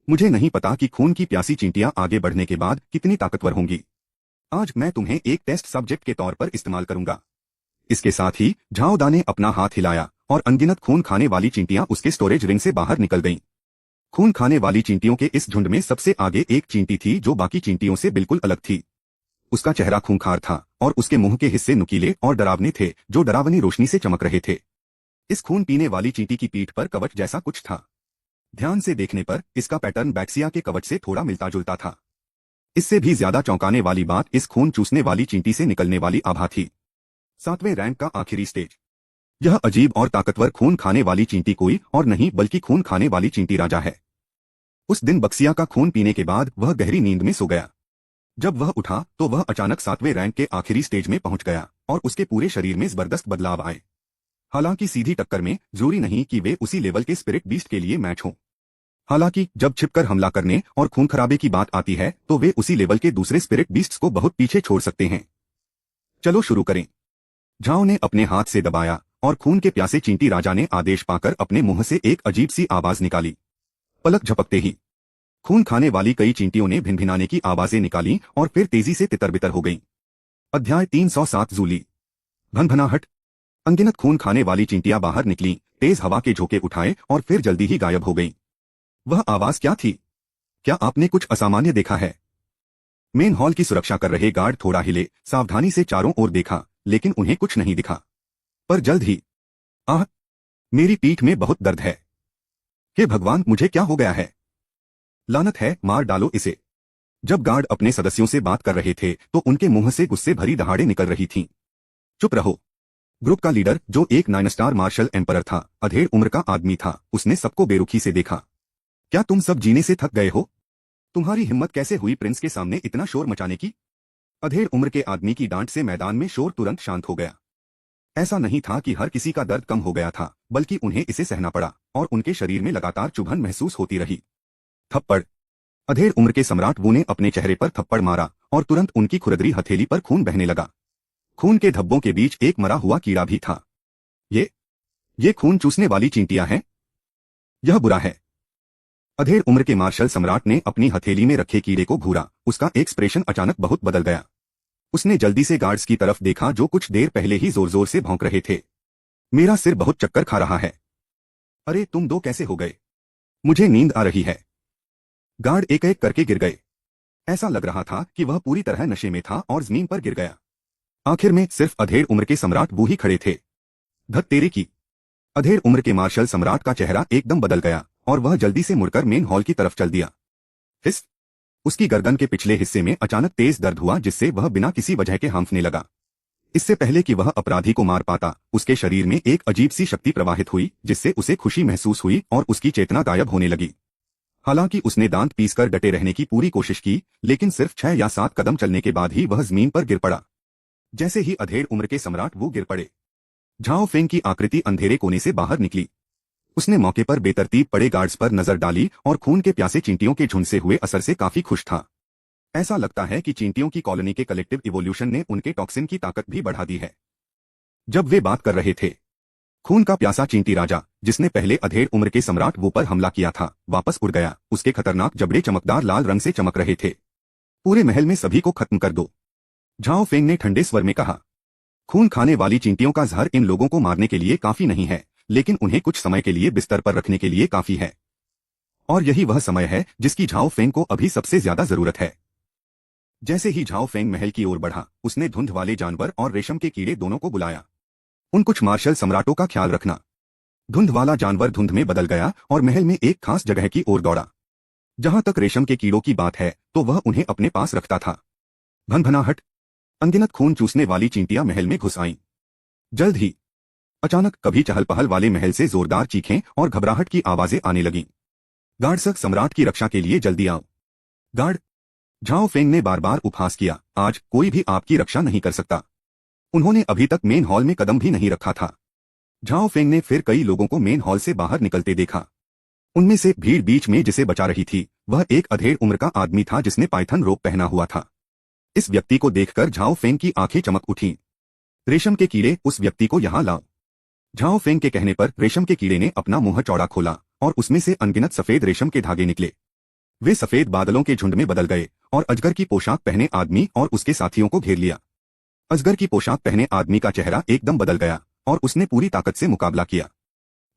मुझे नहीं पता कि खून की प्यासी चींटियां आगे बढ़ने के बाद कितनी ताकतवर होंगी। आज मैं तुम्हें एक टेस्ट सब्जेक्ट के तौर पर इस्तेमाल करूंगा। इसके साथ ही झाओ दा ने अपना हाथ हिलाया और अनगिनत खून खाने वाली चींटियां उसके स्टोरेज रिंग से बाहर निकल गईं। खून खाने वाली चींटियों के इस झुंड में सबसे आगे एक चींटी थी जो बाकी चींटियों से बिल्कुल अलग थी। उसका चेहरा खूंखार था और उसके मुंह के हिस्से नुकीले और डरावने थे जो डरावनी रोशनी से चमक रहे थे। इस खून पीने वाली चींटी की पीठ पर कवच जैसा कुछ था। ध्यान से देखने पर इसका पैटर्न बैक्सिया के कवच से थोड़ा मिलता जुलता था। इससे भी ज्यादा चौंकाने वाली बात इस खून चूसने वाली चींटी से निकलने वाली आभा थी। 7वें रैंक का आखिरी स्टेज। यह अजीब और ताकतवर खून खाने वाली चींटी कोई और नहीं बल्कि खून खाने वाली चींटी राजा है। उस दिन बक्सिया का खून पीने के बाद वह गहरी नींद में सो गया। जब वह उठा तो वह अचानक 7वें रैंक के आखिरी स्टेज में पहुंच गया और उसके पूरे शरीर में जबरदस्त बदलाव आए। हालांकि सीधी टक्कर में जरूरी नहीं कि वे उसी लेवल के स्पिरिट बीस्ट के लिए मैच हों। हालांकि जब छिपकर हमला करने और खून खराबे की बात आती है तो वे उसी लेवल के दूसरे स्पिरिट बीस्ट्स को बहुत पीछे छोड़ सकते हैं। चलो शुरू करें। झाओ ने अपने हाथ से दबाया और खून के प्यासे चींटी राजा ने आदेश पाकर अपने मुंह से एक अजीब सी आवाज निकाली। पलक झपकते ही खून खाने वाली कई चींटियों ने भिनभिनाने की आवाजें निकाली और फिर तेजी से तितर-बितर हो गईं। अध्याय 307 जूली। भनभनाहट। अनगिनत खून खाने वाली चींटियां बाहर निकलीं, तेज हवा के झोंके उठाए और फिर जल्दी ही गायब हो गईं। वह आवाज क्या थी? क्या आपने कुछ असामान्य देखा है? मेन हॉल की सुरक्षा कर रहे गार्ड थोड़ा हिले, सावधानी से चारों ओर देखा, लेकिन उन्हें कुछ नहीं दिखा। पर जल्द ही, आह! मेरी पीठ में बहुत दर्द है। हे भगवान, मुझे क्या हो गया है? लानत है, मार डालो इसे। जब गार्ड अपने सदस्यों से बात कर रहे थे तो उनके मुंह से गुस्से भरी दहाड़ें निकल रही थीं। चुप रहो। ग्रुप का लीडर, जो एक 9 स्टार मार्शल एम्परर था, अधेड़ उम्र का आदमी था, उसने सबको बेरुखी से देखा। क्या तुम सब जीने से थक गए हो? तुम्हारी हिम्मत कैसे हुई प्रिंस के सामने इतना शोर मचाने की? अधेड़ उम्र के आदमी की डांट से मैदान में शोर तुरंत शांत हो गया। ऐसा नहीं था कि हर किसी का दर्द कम हो गया था, बल्कि उन्हें इसे सहना पड़ा और उनके शरीर में लगातार चुभन महसूस होती रही। थप्पड़। अधेड़ उम्र के सम्राट वू ने अपने चेहरे पर थप्पड़ मारा और तुरंत उनकी खुरदरी हथेली पर खून बहने लगा। खून के धब्बों के बीच एक मरा हुआ कीड़ा भी था। ये खून चूसने वाली चींटियां हैं? यह बुरा है। अधेड़ उम्र के मार्शल सम्राट ने अपनी हथेली में रखे कीड़े को घूरा। उसका एक्सप्रेशन अचानक बहुत बदल गया। उसने जल्दी से गार्ड्स की तरफ देखा जो कुछ देर पहले ही जोर जोर से भौंक रहे थे। मेरा सिर बहुत चक्कर खा रहा है। अरे तुम दो कैसे हो गए? मुझे नींद आ रही है। गार्ड एक एक करके गिर गए। ऐसा लग रहा था कि वह पूरी तरह नशे में था और जमीन पर गिर गया। आखिर में सिर्फ अधेड़ उम्र के सम्राट वू ही खड़े थे। धत तेरे की। अधेड़ उम्र के मार्शल सम्राट का चेहरा एकदम बदल गया और वह जल्दी से मुड़कर मेन हॉल की तरफ चल दिया। हिस। उसकी गर्दन के पिछले हिस्से में अचानक तेज दर्द हुआ जिससे वह बिना किसी वजह के हांफने लगा। इससे पहले कि वह अपराधी को मार पाता, उसके शरीर में एक अजीब सी शक्ति प्रवाहित हुई जिससे उसे खुशी महसूस हुई और उसकी चेतना गायब होने लगी। हालांकि उसने दांत पीसकर डटे रहने की पूरी कोशिश की, लेकिन सिर्फ 6 या 7 कदम चलने के बाद ही वह जमीन पर गिर पड़ा। जैसे ही अधेड़ उम्र के सम्राट वो गिर पड़े, झाओ फेंग की आकृति अंधेरे कोने से बाहर निकली। उसने मौके पर बेतरतीब पड़े गार्ड्स पर नजर डाली और खून के प्यासे चींटियों के झुंड से हुए असर से काफी खुश था। ऐसा लगता है कि चींटियों की कॉलोनी के कलेक्टिव इवोल्यूशन ने उनके टॉक्सिन की ताकत भी बढ़ा दी है। जब वे बात कर रहे थे, खून का प्यासा चींटी राजा, जिसने पहले अधेड़ उम्र के सम्राट वो पर हमला किया था, वापस उड़ गया। उसके खतरनाक जबड़े चमकदार लाल रंग से चमक रहे थे। पूरे महल में सभी को खत्म कर दो, झाओ फेंग ने ठंडे स्वर में कहा। खून खाने वाली चींटियों का जहर इन लोगों को मारने के लिए काफी नहीं है, लेकिन उन्हें कुछ समय के लिए बिस्तर पर रखने के लिए काफी है। और यही वह समय है जिसकी झाओ फेंग को अभी सबसे ज्यादा जरूरत है। जैसे ही झाओ फेंग महल की ओर बढ़ा, उसने धुंध वाले जानवर और रेशम के कीड़े दोनों को बुलाया। उन कुछ मार्शल सम्राटों का ख्याल रखना। धुंध वाला जानवर धुंध में बदल गया और महल में एक खास जगह की ओर दौड़ा। जहां तक रेशम के कीड़ों की बात है तो वह उन्हें अपने पास रखता था। भनभनाहट। अनगिनत खून चूसने वाली चींटियां महल में घुस आईं। जल्द ही अचानक कभी चहल पहल वाले महल से जोरदार चीखें और घबराहट की आवाजें आने लगीं। गार्ड्स, सम्राट की रक्षा के लिए जल्दी आओ। गार्ड। झाओ फेंग ने बार बार उपहास किया। आज कोई भी आपकी रक्षा नहीं कर सकता। उन्होंने अभी तक मेन हॉल में कदम भी नहीं रखा था। झाओ फेंग ने फिर कई लोगों को मेन हॉल से बाहर निकलते देखा। उनमें से भीड़ बीच में जिसे बचा रही थी, वह एक अधेड़ उम्र का आदमी था जिसने पाइथन रोप पहना हुआ था। इस व्यक्ति को देखकर झाओ फेंग की आंखें चमक उठीं। रेशम के कीड़े, उस व्यक्ति को यहां लाओ। झाओ फेंग के कहने पर रेशम के कीड़े ने अपना मुंह चौड़ा खोला और उसमें से अनगिनत सफेद रेशम के धागे निकले। वे सफेद बादलों के झुंड में बदल गए और अजगर की पोशाक पहने आदमी और उसके साथियों को घेर लिया। अजगर की पोशाक पहने आदमी का चेहरा एकदम बदल गया और उसने पूरी ताकत से मुकाबला किया।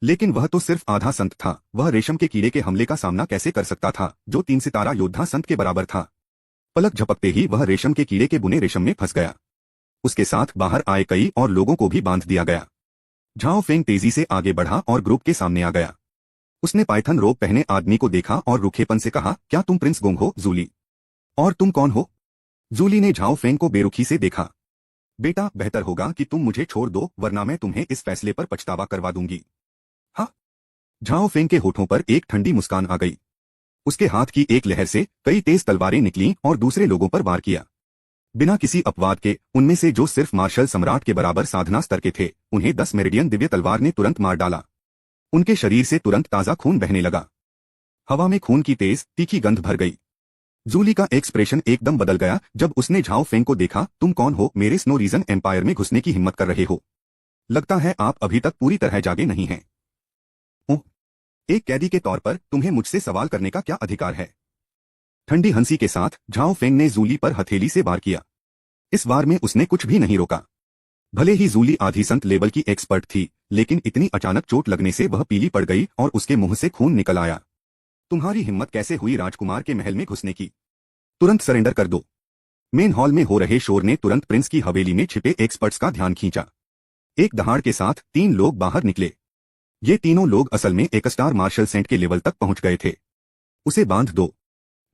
लेकिन वह तो सिर्फ आधा संत था। वह रेशम के कीड़े के हमले का सामना कैसे कर सकता था, जो 3 सितारा योद्धा संत के बराबर था। पलक झपकते ही वह रेशम के कीड़े के बुने रेशम में फंस गया। उसके साथ बाहर आए कई और लोगों को भी बांध दिया गया। झाओ फेंग तेजी से आगे बढ़ा और ग्रुप के सामने आ गया। उसने पाइथन रोप पहने आदमी को देखा और रूखेपन से कहा, क्या तुम प्रिंस गोंग हो, जूली? और तुम कौन हो? जूली ने झाओ फेंग को बेरुखी से देखा। बेटा, बेहतर होगा कि तुम मुझे छोड़ दो, वरना मैं तुम्हें इस फैसले पर पछतावा करवा दूंगी। हाँ। झाओ फेंग के होठों पर एक ठंडी मुस्कान आ गई। उसके हाथ की एक लहर से कई तेज तलवारें निकलीं और दूसरे लोगों पर वार किया। बिना किसी अपवाद के उनमें से जो सिर्फ मार्शल सम्राट के बराबर साधना स्तर के थे, उन्हें 10 मेरिडियन दिव्य तलवार ने तुरंत मार डाला। उनके शरीर से तुरंत ताजा खून बहने लगा। हवा में खून की तेज तीखी गंध भर गई। जूली का एक्सप्रेशन एकदम बदल गया जब उसने झाओ फेंग को देखा। तुम कौन हो, मेरे स्नो रीजन एम्पायर में घुसने की हिम्मत कर रहे हो? लगता है आप अभी तक पूरी तरह जागे नहीं हैं। ओह, एक कैदी के तौर पर तुम्हें मुझसे सवाल करने का क्या अधिकार है? ठंडी हंसी के साथ झाओ फेंग ने जूली पर हथेली से वार किया। इस वार में उसने कुछ भी नहीं रोका। भले ही जूली आधी संत लेवल की एक्सपर्ट थी, लेकिन इतनी अचानक चोट लगने से वह पीली पड़ गई और उसके मुंह से खून निकल आया। तुम्हारी हिम्मत कैसे हुई राजकुमार के महल में घुसने की? तुरंत सरेंडर कर दो। मेन हॉल में हो रहे शोर ने तुरंत प्रिंस की हवेली में छिपे एक्सपर्ट्स का ध्यान खींचा। एक दहाड़ के साथ 3 लोग बाहर निकले। ये तीनों लोग असल में एक स्टार मार्शल सेंट के लेवल तक पहुंच गए थे। उसे बांध दो।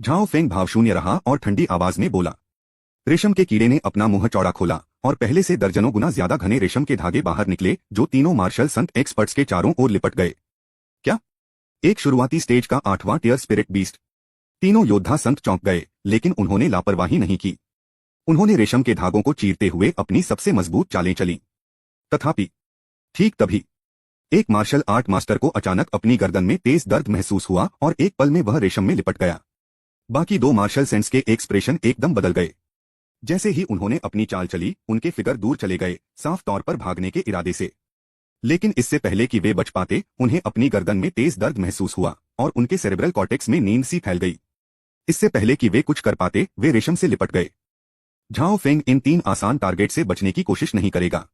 झाओ फेंग भावशून्य रहा और ठंडी आवाज में बोला। रेशम के कीड़े ने अपना मुंह चौड़ा खोला और पहले से दर्जनों गुना ज्यादा घने रेशम के धागे बाहर निकले, जो तीनों मार्शल संत एक्सपर्ट्स के चारों ओर लिपट गए। क्या? एक शुरुआती स्टेज का 8वां टियर स्पिरिट बीस्ट। तीनों योद्धा संत चौंक गए, लेकिन उन्होंने लापरवाही नहीं की। उन्होंने रेशम के धागों को चीरते हुए अपनी सबसे मजबूत चालें चली। तथापि ठीक तभी एक मार्शल आर्ट मास्टर को अचानक अपनी गर्दन में तेज दर्द महसूस हुआ और एक पल में वह रेशम में लिपट गया। बाकी 2 मार्शल सेंट्स के एक्सप्रेशन एकदम बदल गए। जैसे ही उन्होंने अपनी चाल चली, उनके फिगर दूर चले गए, साफ तौर पर भागने के इरादे से। लेकिन इससे पहले कि वे बच पाते, उन्हें अपनी गर्दन में तेज दर्द महसूस हुआ और उनके सेरेब्रल कॉर्टेक्स में नींद सी फैल गई। इससे पहले कि वे कुछ कर पाते, वे रेशम से लिपट गए। झाओ फेंग इन 3 आसान टारगेट से बचने की कोशिश नहीं करेगा।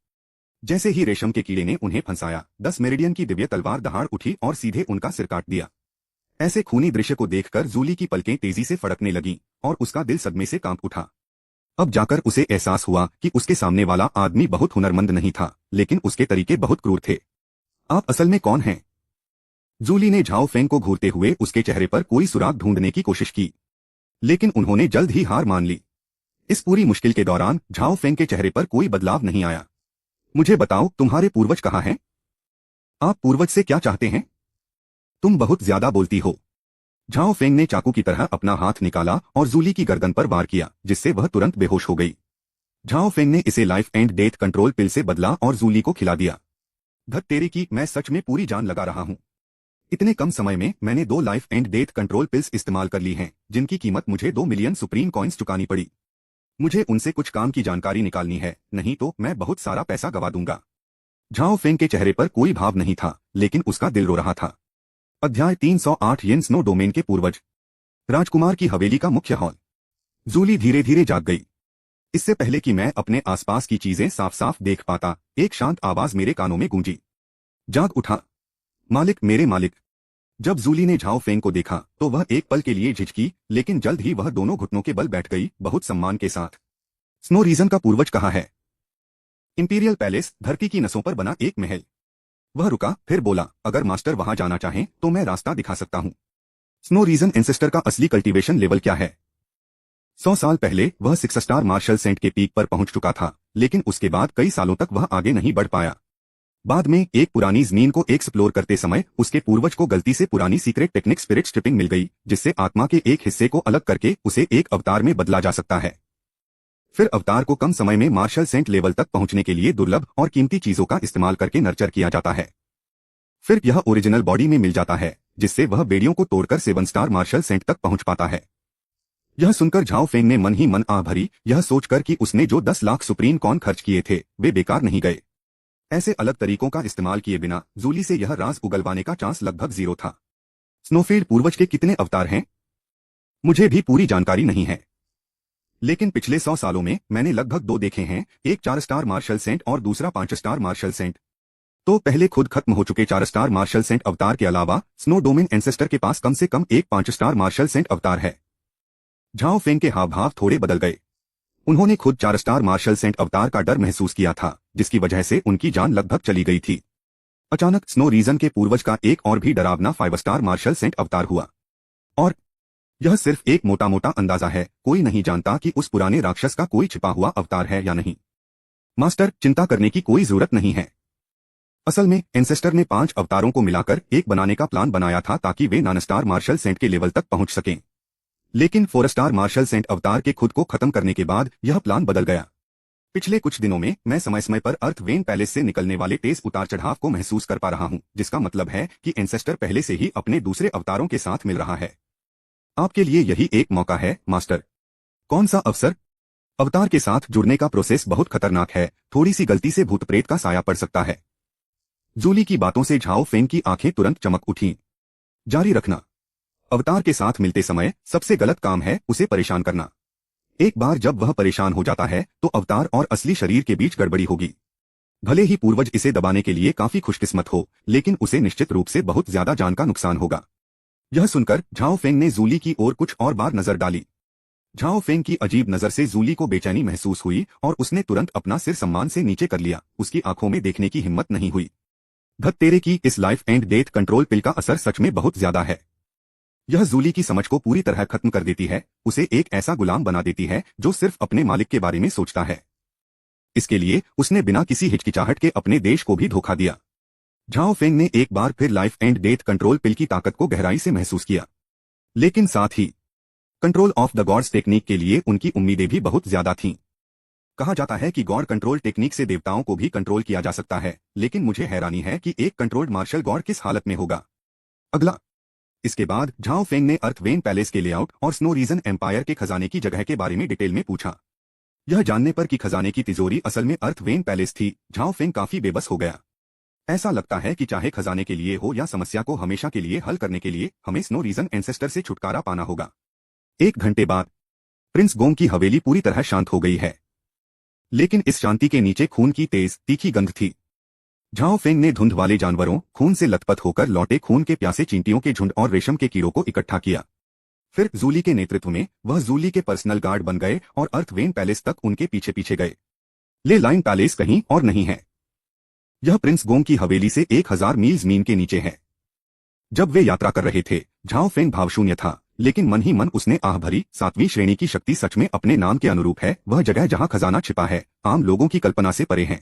जैसे ही रेशम के कीड़े ने उन्हें फंसाया, 10 मेरिडियन की दिव्य तलवार दहाड़ उठी और सीधे उनका सिर काट दिया। ऐसे खूनी दृश्य को देखकर जूली की पलकें तेजी से फड़कने लगीं और उसका दिल सदमे से कांप उठा। अब जाकर उसे एहसास हुआ कि उसके सामने वाला आदमी बहुत हुनरमंद नहीं था, लेकिन उसके तरीके बहुत क्रूर थे। आप असल में कौन हैं? जूली ने झाओ फेंग को घूरते हुए उसके चेहरे पर कोई सुराग ढूंढने की कोशिश की, लेकिन उन्होंने जल्द ही हार मान ली। इस पूरी मुश्किल के दौरान झाओ फेंग के चेहरे पर कोई बदलाव नहीं आया। मुझे बताओ, तुम्हारे पूर्वज कहाँ हैं? आप पूर्वज से क्या चाहते हैं? तुम बहुत ज्यादा बोलती हो। झाओ फेंग ने चाकू की तरह अपना हाथ निकाला और जूली की गर्दन पर वार किया, जिससे वह तुरंत बेहोश हो गई। झाओ फेंग ने इसे लाइफ एंड डेथ कंट्रोल पिल से बदला और जूली को खिला दिया। धत तेरी की, मैं सच में पूरी जान लगा रहा हूं। इतने कम समय में मैंने 2 life and death control pills इस्तेमाल कर ली हैं, जिनकी कीमत मुझे 2 मिलियन सुप्रीम कॉइन्स चुकानी पड़ी। मुझे उनसे कुछ काम की जानकारी निकालनी है, नहीं तो मैं बहुत सारा पैसा गवा दूंगा। झाओ फेंग के चेहरे पर कोई भाव नहीं था, लेकिन उसका दिल रो रहा था। अध्याय 308 येन स्नो डोमेन के पूर्वज। राजकुमार की हवेली का मुख्य हॉल। जूली धीरे धीरे जाग गई। इससे पहले कि मैं अपने आसपास की चीजें साफ साफ देख पाता, एक शांत आवाज मेरे कानों में गूंजी। जाग उठा। मालिक, मेरे मालिक। जब जूली ने झाओ फेंग को देखा तो वह एक पल के लिए झिझकी, लेकिन जल्द ही वह दोनों घुटनों के बल बैठ गई, बहुत सम्मान के साथ। स्नो रीजन का पूर्वज कहाँ है? इंपीरियल पैलेस, धरती की नसों पर बना एक महल। वह रुका, फिर बोला, अगर मास्टर वहां जाना चाहें तो मैं रास्ता दिखा सकता हूं। स्नो रीजन एंसेस्टर का असली कल्टीवेशन लेवल क्या है? 100 साल पहले वह 6 स्टार मार्शल सेंट के पीक पर पहुंच चुका था, लेकिन उसके बाद कई सालों तक वह आगे नहीं बढ़ पाया। बाद में एक पुरानी जमीन को एक्सप्लोर करते समय उसके पूर्वज को गलती से पुरानी सीक्रेट टेक्निक स्पिरिट स्ट्रिपिंग मिल गई, जिससे आत्मा के एक हिस्से को अलग करके उसे एक अवतार में बदला जा सकता है। फिर अवतार को कम समय में मार्शल सेंट लेवल तक पहुंचने के लिए दुर्लभ और कीमती चीजों का इस्तेमाल करके नर्चर किया जाता है। फिर यह ओरिजिनल बॉडी में मिल जाता है, जिससे वह बेड़ियों को तोड़कर 7 स्टार मार्शल सेंट तक पहुंच पाता है। यह सुनकर झाओ फेंग ने मन ही मन आह भरी, यह सोचकर कि उसने जो 10 लाख सुप्रीम कॉइन खर्च किए थे वे बेकार नहीं गए। ऐसे अलग तरीकों का इस्तेमाल किए बिना जूली से यह राज उगलवाने का चांस लगभग 0 था। स्नोफील्ड पूर्वज के कितने अवतार हैं? मुझे भी पूरी जानकारी नहीं है, लेकिन पिछले 100 सालों में मैंने लगभग 2 देखे हैं, एक 4 स्टार मार्शल सेंट और दूसरा 5 स्टार मार्शल सेंट। तो पहले खुद खत्म हो चुके 4 स्टार मार्शल सेंट अवतार के अलावा स्नो डोमेन एंसेस्टर के पास कम से कम एक 5 स्टार मार्शल सेंट अवतार है। झाओ फेंग के हाव भाव थोड़े बदल गए। उन्होंने खुद 4 स्टार मार्शल सेंट अवतार का डर महसूस किया था, जिसकी वजह से उनकी जान लगभग चली गई थी। अचानक स्नो रीजन के पूर्वज का एक और भी डरावना 5 स्टार मार्शल सेंट अवतार हुआ। और यह सिर्फ एक मोटा मोटा अंदाजा है, कोई नहीं जानता कि उस पुराने राक्षस का कोई छिपा हुआ अवतार है या नहीं। मास्टर, चिंता करने की कोई जरूरत नहीं है। असल में एंसेस्टर ने 5 अवतारों को मिलाकर एक बनाने का प्लान बनाया था ताकि वे नॉन-स्टार मार्शल सेंट के लेवल तक पहुंच सकें। लेकिन 4 स्टार मार्शल सेंट अवतार के खुद को खत्म करने के बाद यह प्लान बदल गया। पिछले कुछ दिनों में मैं समय समय पर अर्थ वेन पैलेस से निकलने वाले तेज उतार चढ़ाव को महसूस कर पा रहा हूं, जिसका मतलब है कि एंसेस्टर पहले से ही अपने दूसरे अवतारों के साथ मिल रहा है। आपके लिए यही एक मौका है मास्टर। कौन सा अवसर? अवतार के साथ जुड़ने का प्रोसेस बहुत खतरनाक है, थोड़ी सी गलती से भूत प्रेत का साया पड़ सकता है। जूली की बातों से झाओ फेंग की आंखें तुरंत चमक उठीं। जारी रखना। अवतार के साथ मिलते समय सबसे गलत काम है उसे परेशान करना। एक बार जब वह परेशान हो जाता है तो अवतार और असली शरीर के बीच गड़बड़ी होगी। भले ही पूर्वज इसे दबाने के लिए काफी खुशकिस्मत हो, लेकिन उसे निश्चित रूप से बहुत ज्यादा जान का नुकसान होगा। यह सुनकर झाओ फेंग ने जूली की ओर कुछ और बार नजर डाली। झाओ फेंग की अजीब नजर से जूली को बेचैनी महसूस हुई और उसने तुरंत अपना सिर सम्मान से नीचे कर लिया। उसकी आंखों में देखने की हिम्मत नहीं हुई। धत तेरे की इस लाइफ एंड डेथ कंट्रोल पिल का असर सच में बहुत ज्यादा है। यह जूली की समझ को पूरी तरह खत्म कर देती है, उसे एक ऐसा गुलाम बना देती है जो सिर्फ अपने मालिक के बारे में सोचता है। इसके लिए उसने बिना किसी हिचकिचाहट के अपने देश को भी धोखा दिया। झाओ फेंग ने एक बार फिर life and death control pill की ताकत को गहराई से महसूस किया, लेकिन साथ ही control of the gods technique के लिए उनकी उम्मीदें भी बहुत ज्यादा थीं। कहा जाता है कि गॉड कंट्रोल टेक्निक से देवताओं को भी कंट्रोल किया जा सकता है, लेकिन मुझे हैरानी है कि एक कंट्रोल्ड मार्शल गॉड किस हालत में होगा। अगला। इसके बाद झाओ फेंग ने अर्थ वेन पैलेस के लेआउट और स्नो रीजन एम्पायर के खजाने की जगह के बारे में डिटेल में पूछा। यह जानने पर कि खजाने की तिजोरी असल में अर्थ वेन पैलेस थी, झाओ फेंग काफी बेबस हो गया। ऐसा लगता है कि चाहे खजाने के लिए हो या समस्या को हमेशा के लिए हल करने के लिए हमें स्नो रीजन एंसेस्टर से छुटकारा पाना होगा। 1 घंटे बाद प्रिंस गोंग की हवेली पूरी तरह शांत हो गई है, लेकिन इस शांति के नीचे खून की तेज तीखी गंध थी। झाओ फेंग ने धुंध वाले जानवरों, खून से लथपथ होकर लौटे खून के प्यासे चींटियों के झुंड और रेशम के कीड़ों को इकट्ठा किया। फिर जूली के नेतृत्व में वह जूली के पर्सनल गार्ड बन गए और अर्थ वेन पैलेस तक उनके पीछे पीछे गए। ले लाइन पैलेस कहीं और नहीं है। यह प्रिंस गोंग की हवेली से 1000 मील जमीन के नीचे है। जब वे यात्रा कर रहे थे, झाओ फेंग भावशून्य था, लेकिन मन ही मन उसने आह भरी, 7वीं श्रेणी की शक्ति सच में अपने नाम के अनुरूप है। वह जगह जहां खजाना छिपा है आम लोगों की कल्पना से परे है।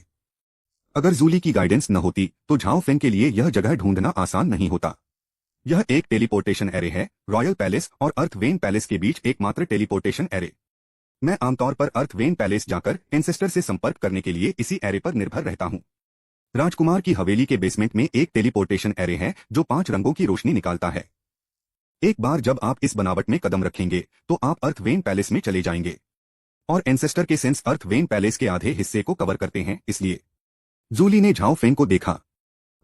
अगर जूली की गाइडेंस न होती तो झाओ फेंग के लिए यह जगह ढूंढना आसान नहीं होता। यह एक टेलीपोर्टेशन एरे है, रॉयल पैलेस और अर्थ वेन पैलेस के बीच एकमात्र टेलीपोर्टेशन एरे। मैं आमतौर पर अर्थ वेन पैलेस जाकर एंसेस्टर से संपर्क करने के लिए इसी एरे पर निर्भर रहता हूँ। राजकुमार की हवेली के बेसमेंट में एक टेलीपोर्टेशन एरे है जो 5 रंगों की रोशनी निकालता है। एक बार जब आप इस बनावट में कदम रखेंगे तो आप अर्थ वेन पैलेस में चले जाएंगे, और एंसेस्टर के सेंस अर्थ वेन पैलेस के आधे हिस्से को कवर करते हैं। इसलिए जूली ने झाओ फेंग को देखा।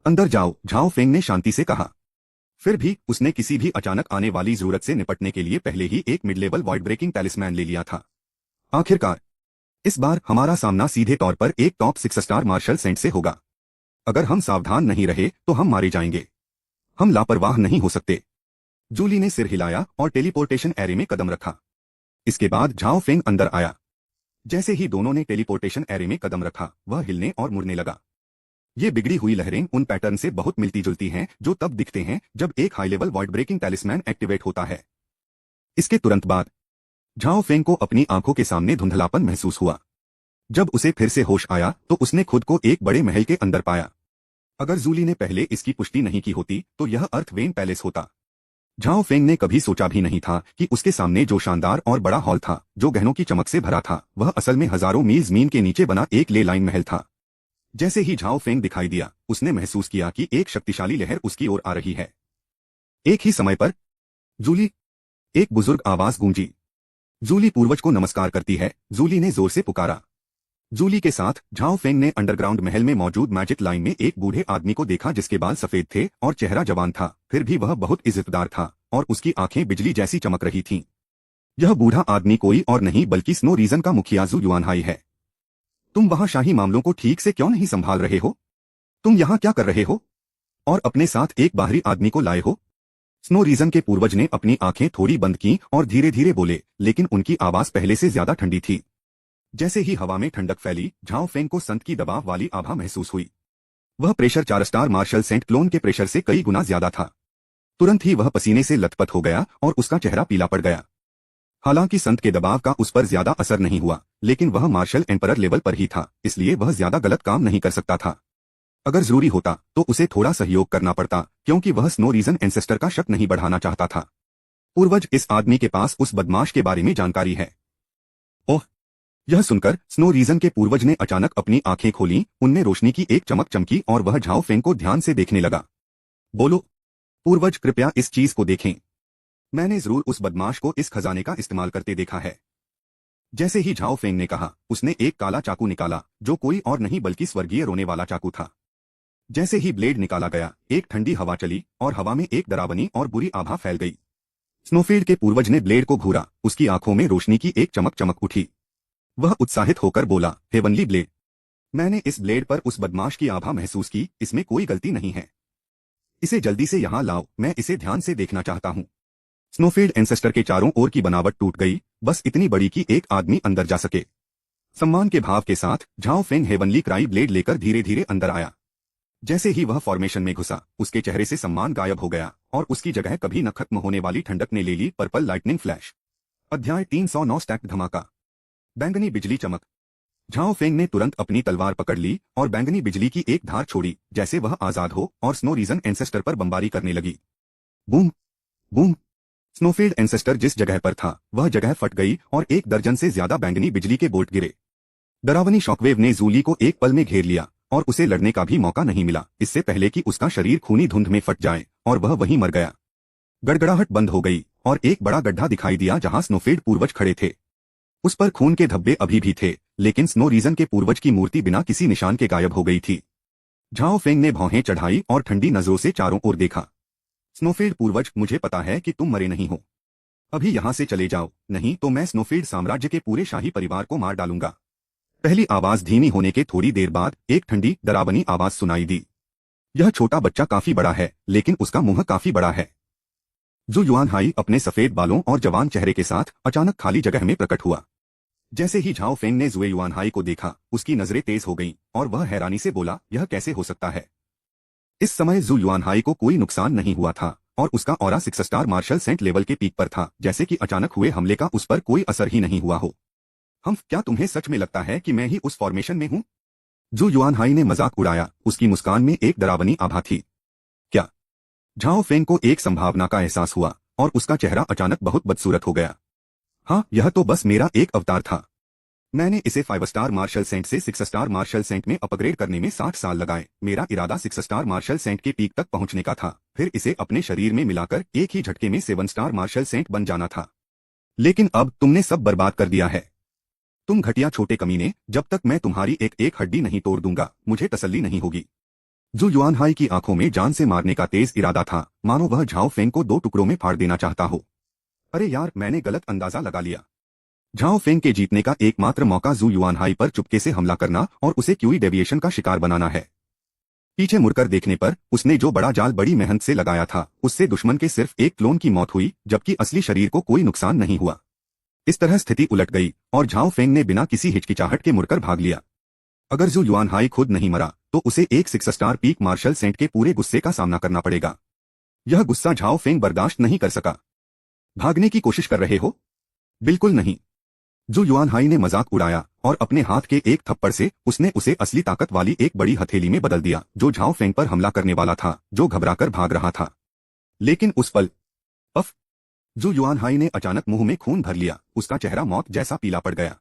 अंदर जाओ, झाओ फेंग ने शांति से कहा। फिर भी उसने किसी भी अचानक आने वाली जरूरत से निपटने के लिए पहले ही एक mid level void breaking talisman ले लिया था। आखिरकार इस बार हमारा सामना सीधे तौर पर एक टॉप 6 स्टार मार्शल सेंट से होगा। अगर हम सावधान नहीं रहे तो हम मारे जाएंगे। हम लापरवाह नहीं हो सकते। जूली ने सिर हिलाया और टेलीपोर्टेशन एरे में कदम रखा। इसके बाद झाओ फेंग अंदर आया। जैसे ही दोनों ने टेलीपोर्टेशन एरे में कदम रखा, वह हिलने और मुड़ने लगा। ये बिगड़ी हुई लहरें उन पैटर्न से बहुत मिलती जुलती हैं जो तब दिखते हैं जब एक high level void breaking talisman activate होता है। इसके तुरंत बाद झाओ फेंग को अपनी आंखों के सामने धुंधलापन महसूस हुआ। जब उसे फिर से होश आया तो उसने खुद को एक बड़े महल के अंदर पाया। अगर जूली ने पहले इसकी पुष्टि नहीं की होती तो यह अर्थ वेन पैलेस होता। झाओ फेंग ने कभी सोचा भी नहीं था कि उसके सामने जो शानदार और बड़ा हॉल था, जो गहनों की चमक से भरा था, वह असल में हजारों मील जमीन के नीचे बना एक ले लाइन महल था। जैसे ही झाओ फेंग दिखाई दिया, उसने महसूस किया कि एक शक्तिशाली लहर उसकी ओर आ रही है। एक ही समय पर जूली, एक बुजुर्ग आवाज गूंजी। जूली पूर्वज को नमस्कार करती है, जूली ने जोर से पुकारा। जूली के साथ झाओ फेंग ने अंडरग्राउंड महल में मौजूद मैजिक लाइन में एक बूढ़े आदमी को देखा जिसके बाल सफेद थे और चेहरा जवान था, फिर भी वह बहुत इज्जतदार था और उसकी आंखें बिजली जैसी चमक रही थीं। यह बूढ़ा आदमी कोई और नहीं बल्कि स्नो रीजन का मुखिया जू युआनहाई है। तुम वहां शाही मामलों को ठीक से क्यों नहीं संभाल रहे हो? तुम यहाँ क्या कर रहे हो? और अपने साथ एक बाहरी आदमी को लाए हो? स्नो रीजन के पूर्वज ने अपनी आंखें थोड़ी बंद की और धीरे धीरे बोले, लेकिन उनकी आवाज पहले से ज्यादा ठंडी थी। जैसे ही हवा में ठंडक फैली, झाओ फेंग को संत की दबाव वाली आभा महसूस हुई। वह pressure 4 star martial saint clone के प्रेशर से कई गुना ज्यादा था। तुरंत ही वह पसीने से लथपथ हो गया और उसका चेहरा पीला पड़ गया। हालांकि संत के दबाव का उस पर ज्यादा असर नहीं हुआ, लेकिन वह मार्शल एम्परर लेवल पर ही था, इसलिए वह ज्यादा गलत काम नहीं कर सकता था। अगर जरूरी होता तो उसे थोड़ा सहयोग करना पड़ता, क्योंकि वह स्नो रीजन एंसेस्टर का शक नहीं बढ़ाना चाहता था। पूर्वज, इस आदमी के पास उस बदमाश के बारे में जानकारी है। ओह! यह सुनकर स्नो रीजन के पूर्वज ने अचानक अपनी आंखें खोलीं, उनमें रोशनी की एक चमक चमकी और वह झाओ फेंग को ध्यान से देखने लगा। बोलो, पूर्वज, कृपया इस चीज को देखें। मैंने जरूर उस बदमाश को इस खजाने का इस्तेमाल करते देखा है। जैसे ही झाओ फेंग ने कहा, उसने एक काला चाकू निकाला, जो कोई और नहीं बल्कि स्वर्गीय रोने वाला चाकू था। जैसे ही ब्लेड निकाला गया, एक ठंडी हवा चली और हवा में एक डरावनी और बुरी आभा फैल गई। स्नोफील्ड के पूर्वज ने ब्लेड को घूरा, उसकी आंखों में रोशनी की एक चमक चमक उठी। वह उत्साहित होकर बोला, हेवनली ब्लेड, मैंने इस ब्लेड पर उस बदमाश की आभा महसूस की, इसमें कोई गलती नहीं है। इसे जल्दी से यहाँ लाओ, मैं इसे ध्यान से देखना चाहता हूँ। स्नोफील्ड एंसेस्टर के चारों ओर की बनावट टूट गई, बस इतनी बड़ी कि एक आदमी अंदर जा सके। सम्मान के भाव के साथ Zhao Feng heavenly cry blade लेकर धीरे धीरे अंदर आया। जैसे ही वह फॉर्मेशन में घुसा, उसके चेहरे से सम्मान गायब हो गया और उसकी जगह कभी न खत्म होने वाली ठंडक ने ले ली पर्पल लाइटनिंग फ्लैश। अध्याय 309 स्टैक्ड धमाका। बैंगनी बिजली चमक। झाओ फेंग ने तुरंत अपनी तलवार पकड़ ली और बैंगनी बिजली की एक धार छोड़ी, जैसे वह आजाद हो, और स्नो रीजन एंसेस्टर पर बमबारी करने लगी। Boom boom. स्नोफील्ड एंसेस्टर जिस जगह पर था, वह जगह फट गई और 1 दर्जन से ज्यादा बैंगनी बिजली के बोल्ट गिरे। डरावनी शॉकवेव ने जूली को एक पल में घेर लिया और उसे लड़ने का भी मौका नहीं मिला, इससे पहले कि उसका शरीर खूनी धुंध में फट जाए और वह वहीं मर गया। गड़गड़ाहट बंद हो गई और एक बड़ा गड्ढा दिखाई दिया जहां स्नोफील्ड पूर्वज खड़े थे। उस पर खून के धब्बे अभी भी थे, लेकिन स्नो रीजन के पूर्वज की मूर्ति बिना किसी निशान के गायब हो गई थी। झाओ फेंग ने भौहें चढ़ाई और ठंडी नजरों से चारों ओर देखा। स्नोफील्ड पूर्वज, मुझे पता है कि तुम मरे नहीं हो। अभी यहाँ से चले जाओ, नहीं तो मैं स्नोफील्ड साम्राज्य के पूरे शाही परिवार को मार डालूंगा। पहली आवाज धीमी होने के थोड़ी देर बाद एक ठंडी डरावनी आवाज सुनाई दी। यह छोटा बच्चा काफी बड़ा है, लेकिन उसका मुंह काफी बड़ा है। जू युआनहाई अपने सफेद बालों और जवान चेहरे के साथ अचानक खाली जगह में प्रकट हुआ। जैसे ही झाओ फेंग ने जुए युआनहाई को देखा, उसकी नजरें तेज हो गईं और वह हैरानी से बोला, यह कैसे हो सकता है। इस समय जू युआनहाई को कोई नुकसान नहीं हुआ था और उसका aura 6 star martial saint level के पीक पर था, जैसे कि अचानक हुए हमले का उस पर कोई असर ही नहीं हुआ हो। क्या तुम्हें सच में लगता है कि मैं ही उस फॉर्मेशन में हूँ? जू युआनहाई ने मजाक उड़ाया, उसकी मुस्कान में एक डरावनी आभा थी। क्या? झाओ फेंग को एक संभावना का एहसास हुआ और उसका चेहरा अचानक बहुत बदसूरत हो गया। हाँ, यह तो बस मेरा एक अवतार था। मैंने इसे 5 स्टार मार्शल सेंट से 6 स्टार मार्शल सेंट में अपग्रेड करने में 60 साल लगाए। मेरा इरादा 6 स्टार मार्शल सेंट के पीक तक पहुंचने का था, फिर इसे अपने शरीर में मिलाकर एक ही झटके में 7 स्टार मार्शल सेंट बन जाना था। लेकिन अब तुमने सब बर्बाद कर दिया है। तुम घटिया छोटे कमीने, जब तक मैं तुम्हारी एक एक हड्डी नहीं तोड़ दूंगा, मुझे तसल्ली नहीं होगी। जू युआनहाई की आंखों में जान से मारने का तेज इरादा था, मानो वह झाओ फेंग को 2 टुकड़ों में फाड़ देना चाहता हो। अरे यार, मैंने गलत अंदाजा लगा लिया। झाओ फेंग के जीतने का एकमात्र मौका जू युआनहाई पर चुपके से हमला करना और उसे क्यूई डेविएशन का शिकार बनाना है। पीछे मुड़कर देखने पर उसने जो बड़ा जाल बड़ी मेहनत से लगाया था, उससे दुश्मन के सिर्फ एक क्लोन की मौत हुई, जबकि असली शरीर को कोई नुकसान नहीं हुआ। इस तरह स्थिति उलट गई और झाओ फेंग ने बिना किसी हिचकिचाहट के मुड़कर भाग लिया। अगर जू युआनहाई खुद नहीं मरा, तो उसे एक 6 स्टार पीक मार्शल सेंट के पूरे गुस्से का सामना करना पड़ेगा। यह गुस्सा झाओ फेंग बर्दाश्त नहीं कर सका। भागने की कोशिश कर रहे हो? बिल्कुल नहीं। जू युआनहाई ने मजाक उड़ाया और अपने हाथ के एक थप्पड़ से उसने उसे असली ताकत वाली एक बड़ी हथेली में बदल दिया, जो झाओ फेंग पर हमला करने वाला था, जो घबराकर भाग रहा था। लेकिन उस पल पफ, जू युआनहाई ने अचानक मुंह में खून भर लिया, उसका चेहरा मौत जैसा पीला पड़ गया।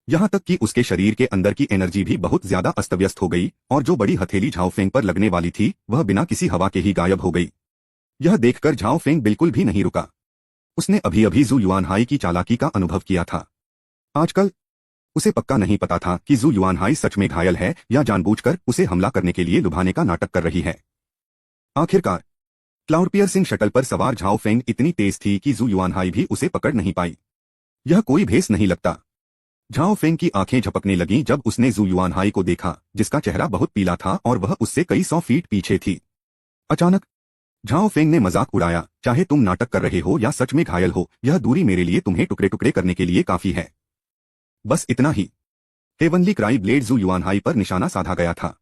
यहां तक कि उसके शरीर के अंदर की एनर्जी भी बहुत ज्यादा अस्त व्यस्त हो गई और जो बड़ी हथेली झाओ फेंग पर लगने वाली थी, वह बिना किसी हवा के ही गायब हो गई। यह देखकर झाओ फेंग बिल्कुल भी नहीं रुका। उसने अभी अभी जू युआनहाई की चालाकी का अनुभव किया था। आजकल उसे पक्का नहीं पता था कि जू युआनहाई सच में घायल है या जानबूझकर उसे हमला करने के लिए लुभाने का नाटक कर रही है। आखिरकार क्लाउड पियर्सिंग शटल पर सवार झाओ फेंग इतनी तेज थी कि जू युआनहाई भी उसे पकड़ नहीं पाई। यह कोई भेस नहीं लगता। झाओ फेंग की आंखें झपकने लगीं जब उसने जू युआनहाई को देखा, जिसका चेहरा बहुत पीला था और वह उससे कई 100 फीट पीछे थी। अचानक झाओ फेंग ने मजाक उड़ाया, चाहे तुम नाटक कर रहे हो या सच में घायल हो, यह दूरी मेरे लिए तुम्हें टुकड़े टुकड़े करने के लिए काफी है। बस इतना ही। हेवनली क्राई ब्लेड जू युआनहाई पर निशाना साधा गया था।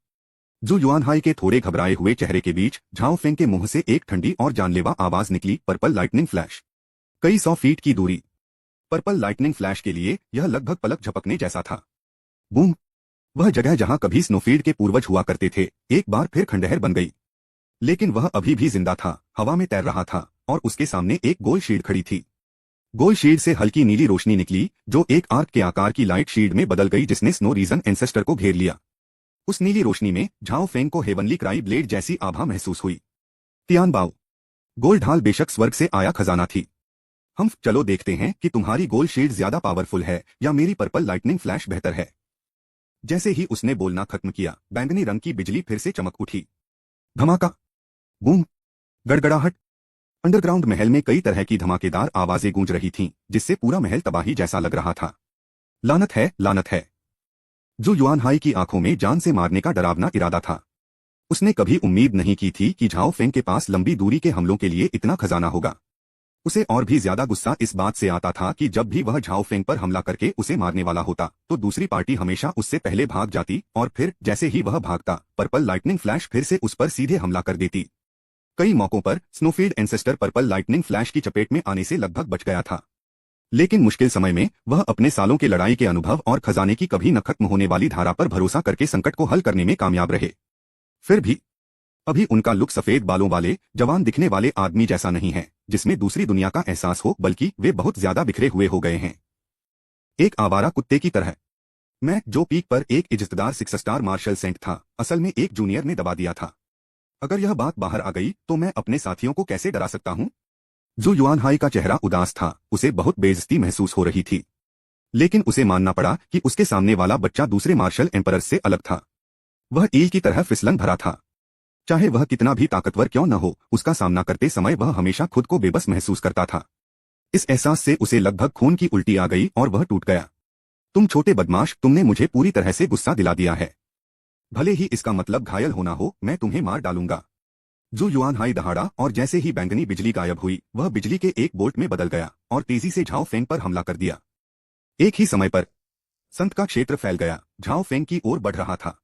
जू युआनहाई के थोड़े घबराए हुए चेहरे के बीच झाओ फेंग के मुंह से एक ठंडी और जानलेवा आवाज निकली, पर्पल लाइटनिंग फ्लैश। कई 100 फीट की दूरी। पर्पल लाइटनिंग फ्लैश के लिए यह लगभग पलक झपकने जैसा था। बूम! वह जगह जहां कभी स्नोफील्ड के पूर्वज हुआ करते थे, एक बार फिर खंडहर बन गई। लेकिन वह अभी भी जिंदा था, हवा में तैर रहा था, और उसके सामने एक गोल शील्ड खड़ी थी। गोल शील्ड से हल्की नीली रोशनी निकली, जो एक आर्क के आकार की लाइट शील्ड में बदल गई, जिसने स्नो रीजन एंसेस्टर को घेर लिया। उस नीली रोशनी में झाओ फेंग को हेवनली क्राई ब्लेड जैसी आभा महसूस हुई। तियानबाओ, गोल ढाल बेशक स्वर्ग से आया खजाना थी। हम चलो देखते हैं कि तुम्हारी गोल शील्ड ज्यादा पावरफुल है या मेरी पर्पल लाइटनिंग फ्लैश बेहतर है। जैसे ही उसने बोलना खत्म किया, बैंगनी रंग की बिजली फिर से चमक उठी। धमाका, बूम, गड़गड़ाहट। अंडरग्राउंड महल में कई तरह की धमाकेदार आवाजें गूंज रही थीं, जिससे पूरा महल तबाही जैसा लग रहा था। लानत है, लानत है। जू युआनहाई की आंखों में जान से मारने का डरावना इरादा था। उसने कभी उम्मीद नहीं की थी कि झाओ फेंग के पास लंबी दूरी के हमलों के लिए इतना खजाना होगा। उसे और भी ज्यादा गुस्सा इस बात से आता था कि जब भी वह झाओ फेंग पर हमला करके उसे मारने वाला होता, तो दूसरी पार्टी हमेशा उससे पहले भाग जाती, और फिर जैसे ही वह भागता, पर्पल लाइटनिंग फ्लैश फिर से उस पर सीधे हमला कर देती। कई मौकों पर स्नोफील्ड एंसेस्टर पर्पल लाइटनिंग फ्लैश की चपेट में आने से लगभग बच गया था। लेकिन मुश्किल समय में वह अपने सालों के लड़ाई के अनुभव और खजाने की कभी न खत्म होने वाली धारा पर भरोसा करके संकट को हल करने में कामयाब रहे। फिर भी अभी उनका लुक सफेद बालों वाले जवान दिखने वाले आदमी जैसा नहीं है, जिसमें दूसरी दुनिया का एहसास हो, बल्कि वे बहुत ज्यादा बिखरे हुए हो गए हैं, एक आवारा कुत्ते की तरह। मैं, जो पीक पर एक इज्जतदार 6 स्टार मार्शल सेंट था, असल में एक जूनियर ने दबा दिया था। अगर यह बात बाहर आ गई तो मैं अपने साथियों को कैसे डरा सकता हूं? जू युआनहाई का चेहरा उदास था, उसे बहुत बेइज्जती महसूस हो रही थी। लेकिन उसे मानना पड़ा कि उसके सामने वाला बच्चा दूसरे मार्शल एम्परर से अलग था। वह ईल की तरह फिसलन भरा था। चाहे वह कितना भी ताकतवर क्यों न हो, उसका सामना करते समय वह हमेशा खुद को बेबस महसूस करता था। इस एहसास से उसे लगभग खून की उल्टी आ गई और वह टूट गया। तुम छोटे बदमाश, तुमने मुझे पूरी तरह से गुस्सा दिला दिया है। भले ही इसका मतलब घायल होना हो, मैं तुम्हें मार डालूंगा। जू युआनहाई दहाड़ा, और जैसे ही बैंगनी बिजली गायब हुई, वह बिजली के एक बोल्ट में बदल गया और तेजी से झाओ फेंग पर हमला कर दिया। एक ही समय पर संत का क्षेत्र फैल गया, झाओ फेंग की ओर बढ़ रहा था।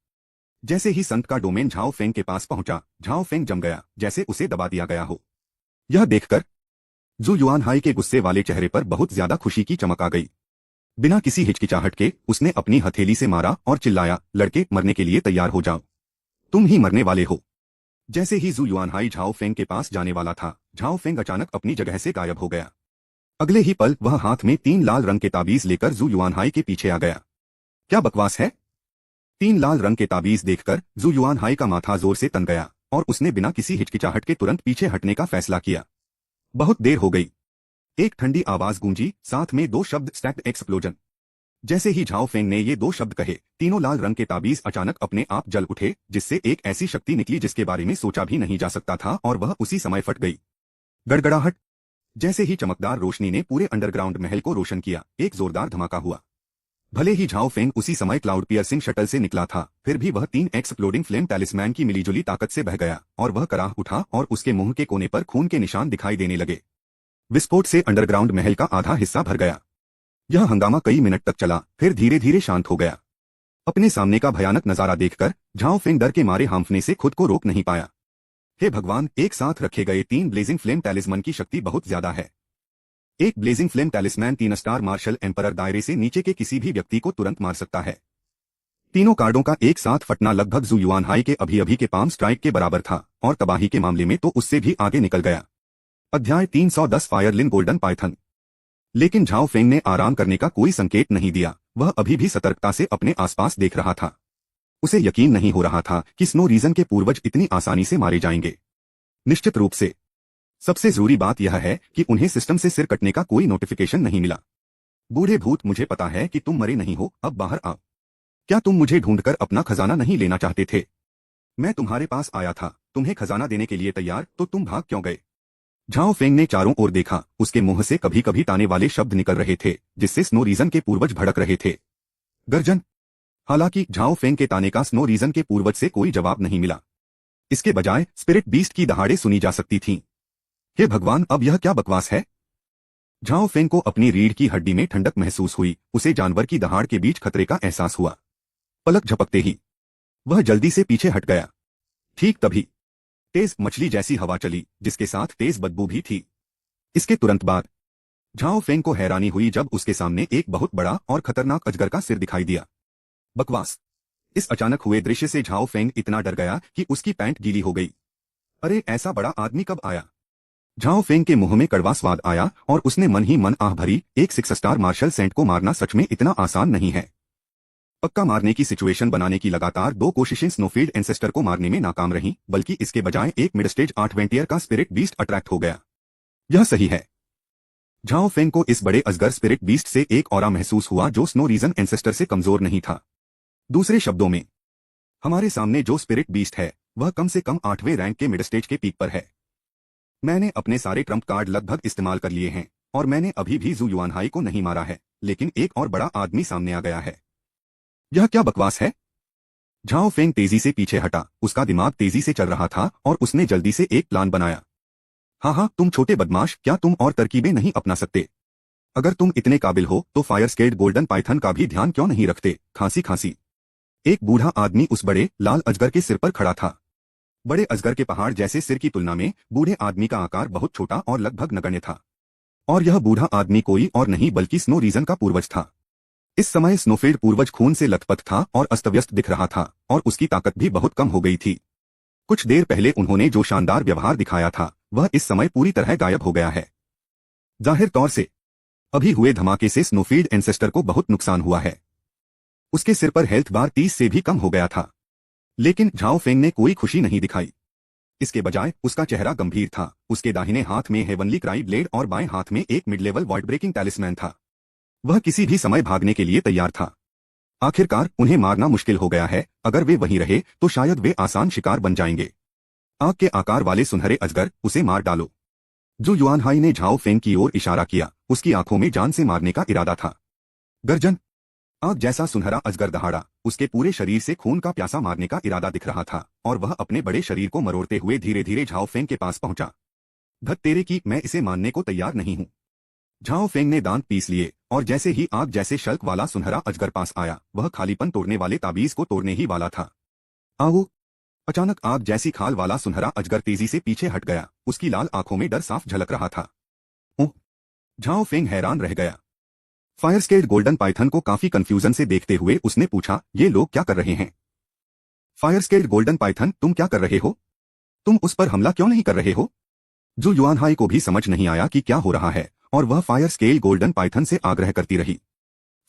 जैसे ही संत का डोमेन झाओ फेंग के पास पहुंचा, झाओ फेंग जम गया, जैसे उसे दबा दिया गया हो। यह देखकर जू युआनहाई के गुस्से वाले चेहरे पर बहुत ज्यादा खुशी की चमक आ गई। बिना किसी हिचकिचाहट के उसने अपनी हथेली से मारा और चिल्लाया, लड़के, मरने के लिए तैयार हो जाओ। तुम ही मरने वाले हो। जैसे ही जू युआनहाई झाओ फेंग के पास जाने वाला था, झाओ फेंग अचानक अपनी जगह से गायब हो गया। अगले ही पल वह हाथ में 3 लाल रंग के ताबीज लेकर जू युआनहाई के पीछे आ गया। क्या बकवास है? 3 लाल रंग के ताबीज देखकर जू युआनहाई का माथा जोर से तन गया और उसने बिना किसी हिचकिचाहट के तुरंत पीछे हटने का फैसला किया। बहुत देर हो गई। एक ठंडी आवाज गूंजी, साथ में 2 शब्द, स्टैक्ड एक्सप्लोजन। जैसे ही झाओ फेंग ने ये 2 शब्द कहे, तीनों लाल रंग के ताबीज अचानक अपने आप जल उठे, जिससे एक ऐसी शक्ति निकली जिसके बारे में सोचा भी नहीं जा सकता था, और वह उसी समय फट गई। गड़गड़ाहट। जैसे ही चमकदार रोशनी ने पूरे अंडरग्राउंड महल को रोशन किया, एक जोरदार धमाका हुआ। भले ही झाओ फेंग उसी समय क्लाउड पियर्सिंग शटल से निकला था, फिर भी वह 3 एक्सप्लोडिंग फ्लेम टैलिस्मैन की मिलीजुली ताकत से बह गया, और वह कराह उठा और उसके मुंह के कोने पर खून के निशान दिखाई देने लगे। विस्फोट से अंडरग्राउंड महल का आधा हिस्सा भर गया। यह हंगामा कई मिनट तक चला, फिर धीरे धीरे शांत हो गया। अपने सामने का भयानक नजारा देखकर झाओ फेंग डर के मारे हांफने से खुद को रोक नहीं पाया। हे भगवान, एक साथ रखे गए 3 ब्लेजिंग फ्लेम टैलिस्मैन की शक्ति बहुत ज्यादा है। एक blazing flame talisman 3 star martial emperor दायरे से नीचे के किसी भी व्यक्ति को तुरंत मार सकता है। तीनों कार्डों का एक साथ फटना लगभग जू युआनहाई के अभी के पाम स्ट्राइक के बराबर था, और तबाही के मामले में तो उससे भी आगे निकल गया। अध्याय 310 फायरलिन गोल्डन पाइथन। लेकिन झाओ फेंग ने आराम करने का कोई संकेत नहीं दिया। वह अभी भी सतर्कता से अपने आसपास देख रहा था। उसे यकीन नहीं हो रहा था कि स्नो रीजन के पूर्वज इतनी आसानी से मारे जाएंगे। निश्चित रूप से सबसे जरूरी बात यह है कि उन्हें सिस्टम से सिर कटने का कोई नोटिफिकेशन नहीं मिला। बूढ़े भूत, मुझे पता है कि तुम मरे नहीं हो, अब बाहर आओ। क्या तुम मुझे ढूंढकर अपना खजाना नहीं लेना चाहते थे? मैं तुम्हारे पास आया था, तुम्हें खजाना देने के लिए तैयार, तो तुम भाग क्यों गए? झाओ फेंग ने चारों ओर देखा। उसके मुंह से कभी कभी ताने वाले शब्द निकल रहे थे, जिससे स्नो रीजन के पूर्वज भड़क रहे थे। गर्जन। हालांकि झाओ फेंग के ताने का स्नो रीजन के पूर्वज से कोई जवाब नहीं मिला। इसके बजाय स्पिरिट बीस्ट की दहाड़े सुनी जा सकती थीं। हे भगवान, अब यह क्या बकवास है? झाओ फेंग को अपनी रीढ़ की हड्डी में ठंडक महसूस हुई। उसे जानवर की दहाड़ के बीच खतरे का एहसास हुआ। पलक झपकते ही वह जल्दी से पीछे हट गया। ठीक तभी तेज मछली जैसी हवा चली, जिसके साथ तेज बदबू भी थी। इसके तुरंत बाद झाओ फेंग को हैरानी हुई जब उसके सामने एक बहुत बड़ा और खतरनाक अजगर का सिर दिखाई दिया। बकवास। इस अचानक हुए दृश्य से झाओ फेंग इतना डर गया कि उसकी पैंट गीली हो गई। अरे ऐसा बड़ा आदमी कब आया? झाओ फेंग के मुंह में कड़वा स्वाद आया और उसने मन ही मन आह भरी, एक 6 स्टार मार्शल सेंट को मारना सच में इतना आसान नहीं है। पक्का मारने की सिचुएशन बनाने की लगातार 2 कोशिशें स्नोफील्ड एंसेस्टर को मारने में नाकाम रहीं, बल्कि इसके बजाय एक मिड स्टेज 8 वेंटियर का स्पिरिट बीस्ट अट्रैक्ट हो गया। यह सही है। झाओ फेंग को इस बड़े अजगर स्पिरिट बीस्ट से एक ऑरा महसूस हुआ जो स्नो रीजन एंसेस्टर से कमजोर नहीं था। दूसरे शब्दों में, हमारे सामने जो स्पिरिट बीस्ट है वह कम से कम 8वें रैंक के मिड स्टेज के पीक पर है। मैंने अपने सारे ट्रम्प कार्ड लगभग इस्तेमाल कर लिए हैं और मैंने अभी भी जू युआनहाई को नहीं मारा है, लेकिन एक और बड़ा आदमी सामने आ गया है। यह क्या बकवास है? झाओ फेंग तेजी से पीछे हटा, उसका दिमाग तेजी से चल रहा था और उसने जल्दी से एक प्लान बनाया। हाँ, तुम छोटे बदमाश, क्या तुम और तरकीबें नहीं अपना सकते? अगर तुम इतने काबिल हो तो फायर स्केल्ड गोल्डन पाइथन का भी ध्यान क्यों नहीं रखते? खांसी खांसी। एक बूढ़ा आदमी उस बड़े लाल अजगर के सिर पर खड़ा था। बड़े अजगर के पहाड़ जैसे सिर की तुलना में बूढ़े आदमी का आकार बहुत छोटा और लगभग नगण्य था। और यह बूढ़ा आदमी कोई और नहीं बल्कि स्नो रीजन का पूर्वज था। इस समय स्नोफील्ड पूर्वज खून से लथपथ था और अस्तव्यस्त दिख रहा था और उसकी ताकत भी बहुत कम हो गई थी। कुछ देर पहले उन्होंने जो शानदार व्यवहार दिखाया था वह इस समय पूरी तरह गायब हो गया है। जाहिर तौर से अभी हुए धमाके से स्नोफील्ड एंसेस्टर को बहुत नुकसान हुआ है। उसके सिर पर हेल्थ बार 30 से भी कम हो गया था। लेकिन झाओ फेंग ने कोई खुशी नहीं दिखाई। इसके बजाय उसका चेहरा गंभीर था। उसके दाहिने हाथ में हेवनली क्राई ब्लेड और बाएं हाथ में एक mid level void breaking talisman था। वह किसी भी समय भागने के लिए तैयार था। आखिरकार उन्हें मारना मुश्किल हो गया है। अगर वे वहीं रहे तो शायद वे आसान शिकार बन जाएंगे। आग के आकार वाले सुनहरे अजगर, उसे मार डालो। जू युआनहाई ने झाओ फेंग की ओर इशारा किया। उसकी आंखों में जान से मारने का इरादा था। गर्जन। आग जैसा सुनहरा अजगर दहाड़ा। उसके पूरे शरीर से खून का प्यासा मारने का इरादा दिख रहा था और वह अपने बड़े शरीर को मरोड़ते हुए धीरे धीरे झाओ फेंग के पास पहुंचा। धत तेरे की, मैं इसे मानने को तैयार नहीं हूं। झाओ फेंग ने दांत पीस लिए और जैसे ही आग जैसे शल्क वाला सुनहरा अजगर पास आया, वह खालीपन तोड़ने वाले ताबीज को तोड़ने ही वाला था। आओ। अचानक आग जैसी खाल वाला सुनहरा अजगर तेजी से पीछे हट गया। उसकी लाल आंखों में डर साफ झलक रहा था। ओह! झाओ फेंग हैरान रह गया। फायर स्केल्ड गोल्डन पाइथन को काफी कंफ्यूजन से देखते हुए उसने पूछा, ये लोग क्या कर रहे हैं? फायर स्केल्ड गोल्डन पाइथन, तुम क्या कर रहे हो? तुम उस पर हमला क्यों नहीं कर रहे हो? जू युआनहाई को भी समझ नहीं आया कि क्या हो रहा है और वह फायर स्केल गोल्डन पाइथन से आग्रह करती रही।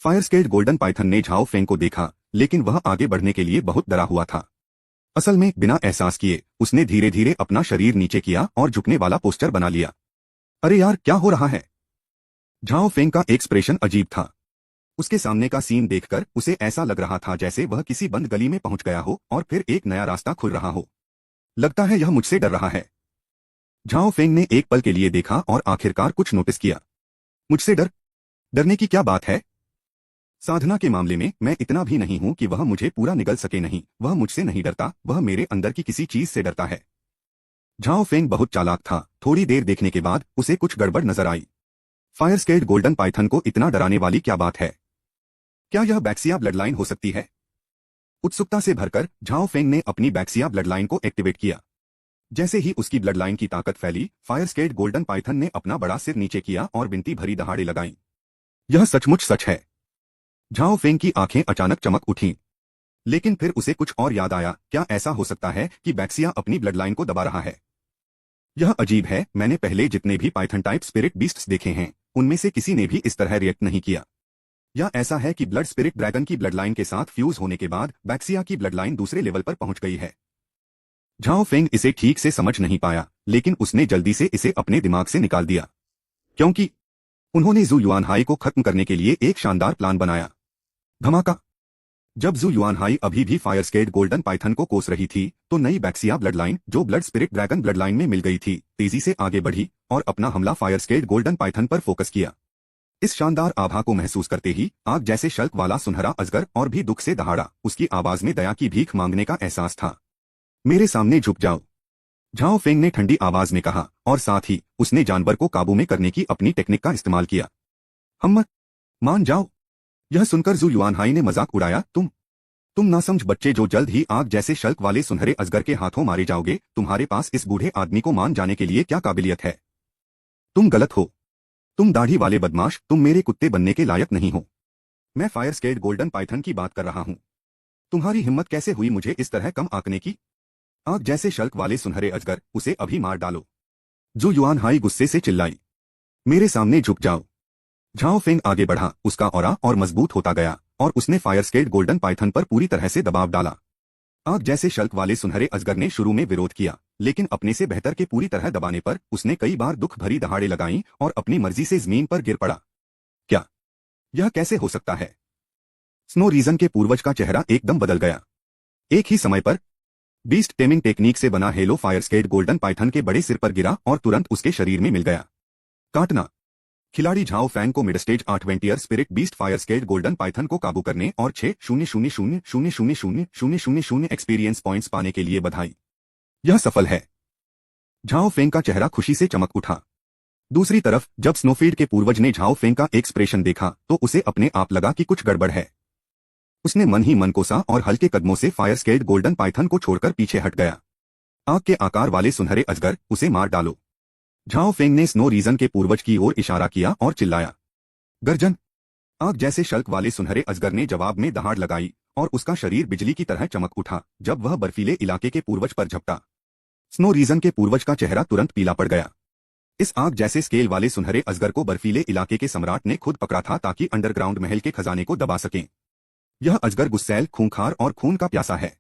फायर स्केल्ड गोल्डन पाइथन ने झाओ फेंग को देखा, लेकिन वह आगे बढ़ने के लिए बहुत डरा हुआ था। असल में बिना एहसास किए उसने धीरे धीरे अपना शरीर नीचे किया और झुकने वाला पोस्टर बना लिया। अरे यार, क्या हो रहा है? झाओ फेंग का एक्सप्रेशन अजीब था। उसके सामने का सीन देखकर उसे ऐसा लग रहा था जैसे वह किसी बंद गली में पहुंच गया हो और फिर एक नया रास्ता खुल रहा हो। लगता है यह मुझसे डर रहा है। झाओ फेंग ने एक पल के लिए देखा और आखिरकार कुछ नोटिस किया। मुझसे डरने की क्या बात है? साधना के मामले में मैं इतना भी नहीं हूं कि वह मुझे पूरा निगल सके। नहीं, वह मुझसे नहीं डरता, वह मेरे अंदर की किसी चीज से डरता है। झाओ फेंग बहुत चालाक था। थोड़ी देर देखने के बाद उसे कुछ गड़बड़ नजर आई। फायर स्केल्ड गोल्डन पाइथन को इतना डराने वाली क्या बात है? क्या यह बैक्सिया ब्लडलाइन हो सकती है? उत्सुकता से भरकर झाओ फेंग ने अपनी बैक्सिया ब्लडलाइन को एक्टिवेट किया। जैसे ही उसकी ब्लडलाइन की ताकत फैली, फायर स्केल्ड गोल्डन पाइथन ने अपना बड़ा सिर नीचे किया और विनती भरी दहाड़े लगाईं। यह सचमुच सच है। झाओ फेंग की आंखें अचानक चमक उठीं। लेकिन फिर उसे कुछ और याद आया। क्या ऐसा हो सकता है कि बैक्सिया अपनी ब्लडलाइन को दबा रहा है? यह अजीब है। मैंने पहले जितने भी पाइथन टाइप स्पिरिट बीस्ट्स देखे हैं उनमें से किसी ने भी इस तरह रिएक्ट नहीं किया। या ऐसा है कि ब्लड स्पिरिट ड्रैगन की ब्लडलाइन के साथ फ्यूज होने के बाद बैक्सिया की ब्लडलाइन दूसरे लेवल पर पहुंच गई है। झाओ फेंग इसे ठीक से समझ नहीं पाया, लेकिन उसने जल्दी से इसे अपने दिमाग से निकाल दिया, क्योंकि उन्होंने जू युआनहाई को खत्म करने के लिए एक शानदार प्लान बनाया। धमाका। जब जू युआनहाई अभी भी फायर स्केल्ड गोल्डन पाइथन को कोस रही थी तो नई बैक्सिया ब्लडलाइन, जो ब्लड स्पिरिट ड्रैगन ब्लडलाइन में मिल गई थी, तेजी से आगे बढ़ी और अपना हमला फायर स्केल्ड गोल्डन पाइथन पर फोकस किया। इस शानदार आभा को महसूस करते ही आग जैसे शल्क वाला सुनहरा अजगर और भी दुख से दहाड़ा। उसकी आवाज में दया की भीख मांगने का एहसास था। मेरे सामने झुक जाओ, झाओ फेंग ने ठंडी आवाज में कहा और साथ ही उसने जानवर को काबू में करने की अपनी टेक्निक का इस्तेमाल किया। हम मत मान जाओ। यह सुनकर जू युआनहाई ने मजाक उड़ाया, तुम नासमझ बच्चे जो जल्द ही आग जैसे शल्क वाले सुनहरे अजगर के हाथों मारे जाओगे। तुम्हारे पास इस बूढ़े आदमी को मान जाने के लिए क्या काबिलियत है? तुम गलत हो। तुम दाढ़ी वाले बदमाश, तुम मेरे कुत्ते बनने के लायक नहीं हो। मैं फायर स्केल्ड गोल्डन पाइथन की बात कर रहा हूँ। तुम्हारी हिम्मत कैसे हुई मुझे इस तरह कम आंकने की? आग जैसे शल्क वाले सुनहरे अजगर, उसे अभी मार डालो। जू युआन हाई गुस्से से चिल्लाई। मेरे सामने झुक जाओ। झाओ फेंग आगे बढ़ा, उसका ऑरा और मजबूत होता गया, और उसने फायर स्केल्ड गोल्डन पाइथन पर पूरी तरह से दबाव डाला। आग जैसे शल्क वाले सुनहरे अजगर ने शुरू में विरोध किया, लेकिन अपने से बेहतर के पूरी तरह दबाने पर उसने कई बार दुख भरी दहाड़े लगाईं और अपनी मर्जी से जमीन पर गिर पड़ा। क्या यह कैसे हो सकता है? स्नो रीजन के पूर्वज का चेहरा एकदम बदल गया। एक ही समय पर बीस्ट टेमिंग टेक्निक से बना hello fire scaled golden Python के बड़े सिर पर गिरा और तुरंत उसके शरीर में मिल गया। काटना। खिलाड़ी झाओ फैंग को mid stage 8 spirit beast fire scaled golden Python को काबू करने और 6,000,000,000 एक्सपीरियंस पॉइंट्स पाने के लिए बधाई। यह सफल है। झाओ फेंग का चेहरा खुशी से चमक उठा। दूसरी तरफ जब स्नोफील्ड के पूर्वज ने झाओ फेंग का एक्सप्रेशन देखा तो उसे अपने आप लगा कि कुछ गड़बड़ है। उसने मन ही मन कोसा और हल्के कदमों से फायर स्केल्ड गोल्डन पाइथन को छोड़कर पीछे हट गया। आग के आकार वाले सुनहरे अजगर, उसे मार डालो। झाओ फेंग ने स्नो रीजन के पूर्वज की ओर इशारा किया और चिल्लाया। गर्जन। आग जैसे शल्क वाले सुनहरे अजगर ने जवाब में दहाड़ लगाई और उसका शरीर बिजली की तरह चमक उठा जब वह बर्फीले इलाके के पूर्वज पर झपटा। स्नो रीजन के पूर्वज का चेहरा तुरंत पीला पड़ गया। इस आग जैसे स्केल वाले सुनहरे अजगर को बर्फीले इलाके के सम्राट ने खुद पकड़ा था ताकि अंडरग्राउंड महल के खजाने को दबा सकें। यह अजगर गुस्सैल, खूंखार और खून का प्यासा है।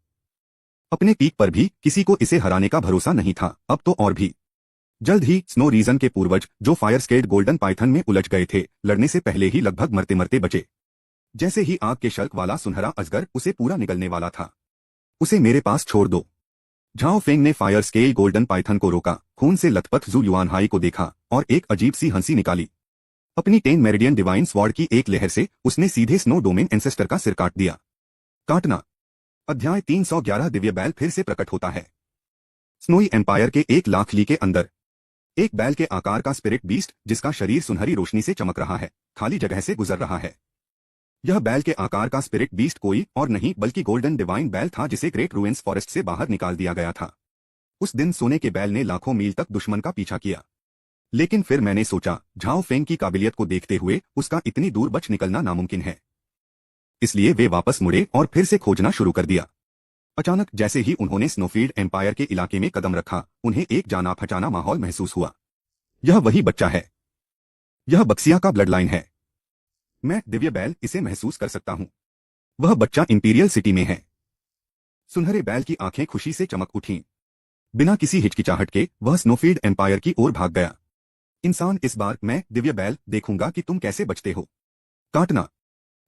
अपने पीक पर भी किसी को इसे हराने का भरोसा नहीं था, अब तो और भी। जल्द ही स्नो रीजन के पूर्वज, जो फायर स्केल्ड गोल्डन पाइथन में उलझ गए थे, लड़ने से पहले ही लगभग मरते मरते बचे। जैसे ही आग के शल्क वाला सुनहरा अजगर उसे पूरा निगलने वाला था। उसे मेरे पास छोड़ दो। झाओ फेंग ने फायर स्केल गोल्डन पाइथन को रोका, खून से लथपथ जू युआन हाई को देखा और एक अजीब सी हंसी निकाली। अपनी 10 मेरिडियन डिवाइन स्वॉर्ड की एक लहर से उसने सीधे स्नो डोमेन एंसेस्टर का सिर काट दिया। काटना। अध्याय 311 दिव्य बैल फिर से प्रकट होता है। स्नोई एम्पायर के 1,00,000 ली के अंदर एक बैल के आकार का स्पिरिट बीस्ट, जिसका शरीर सुनहरी रोशनी से चमक रहा है, खाली जगह से गुजर रहा है। यह बैल के आकार का स्पिरिट बीस्ट कोई और नहीं बल्कि गोल्डन डिवाइन बैल था, जिसे ग्रेट रूइंस फॉरेस्ट से बाहर निकाल दिया गया था। उस दिन सोने के बैल ने लाखों मील तक दुश्मन का पीछा किया, लेकिन फिर मैंने सोचा झाओ फेंग की काबिलियत को देखते हुए उसका इतनी दूर बच निकलना नामुमकिन है। इसलिए वे वापस मुड़े और फिर से खोजना शुरू कर दिया। अचानक जैसे ही उन्होंने स्नोफील्ड एम्पायर के इलाके में कदम रखा, उन्हें एक जाना पहचाना माहौल महसूस हुआ। यह वही बच्चा है। यह बक्सिया का ब्लड लाइन है। मैं दिव्य बैल इसे महसूस कर सकता हूं। वह बच्चा इंपीरियल सिटी में है। सुनहरे बैल की आंखें खुशी से चमक उठीं। बिना किसी हिचकिचाहट के वह स्नोफील्ड एम्पायर की ओर भाग गया। इंसान, इस बार मैं दिव्य बैल देखूंगा कि तुम कैसे बचते हो। काटना।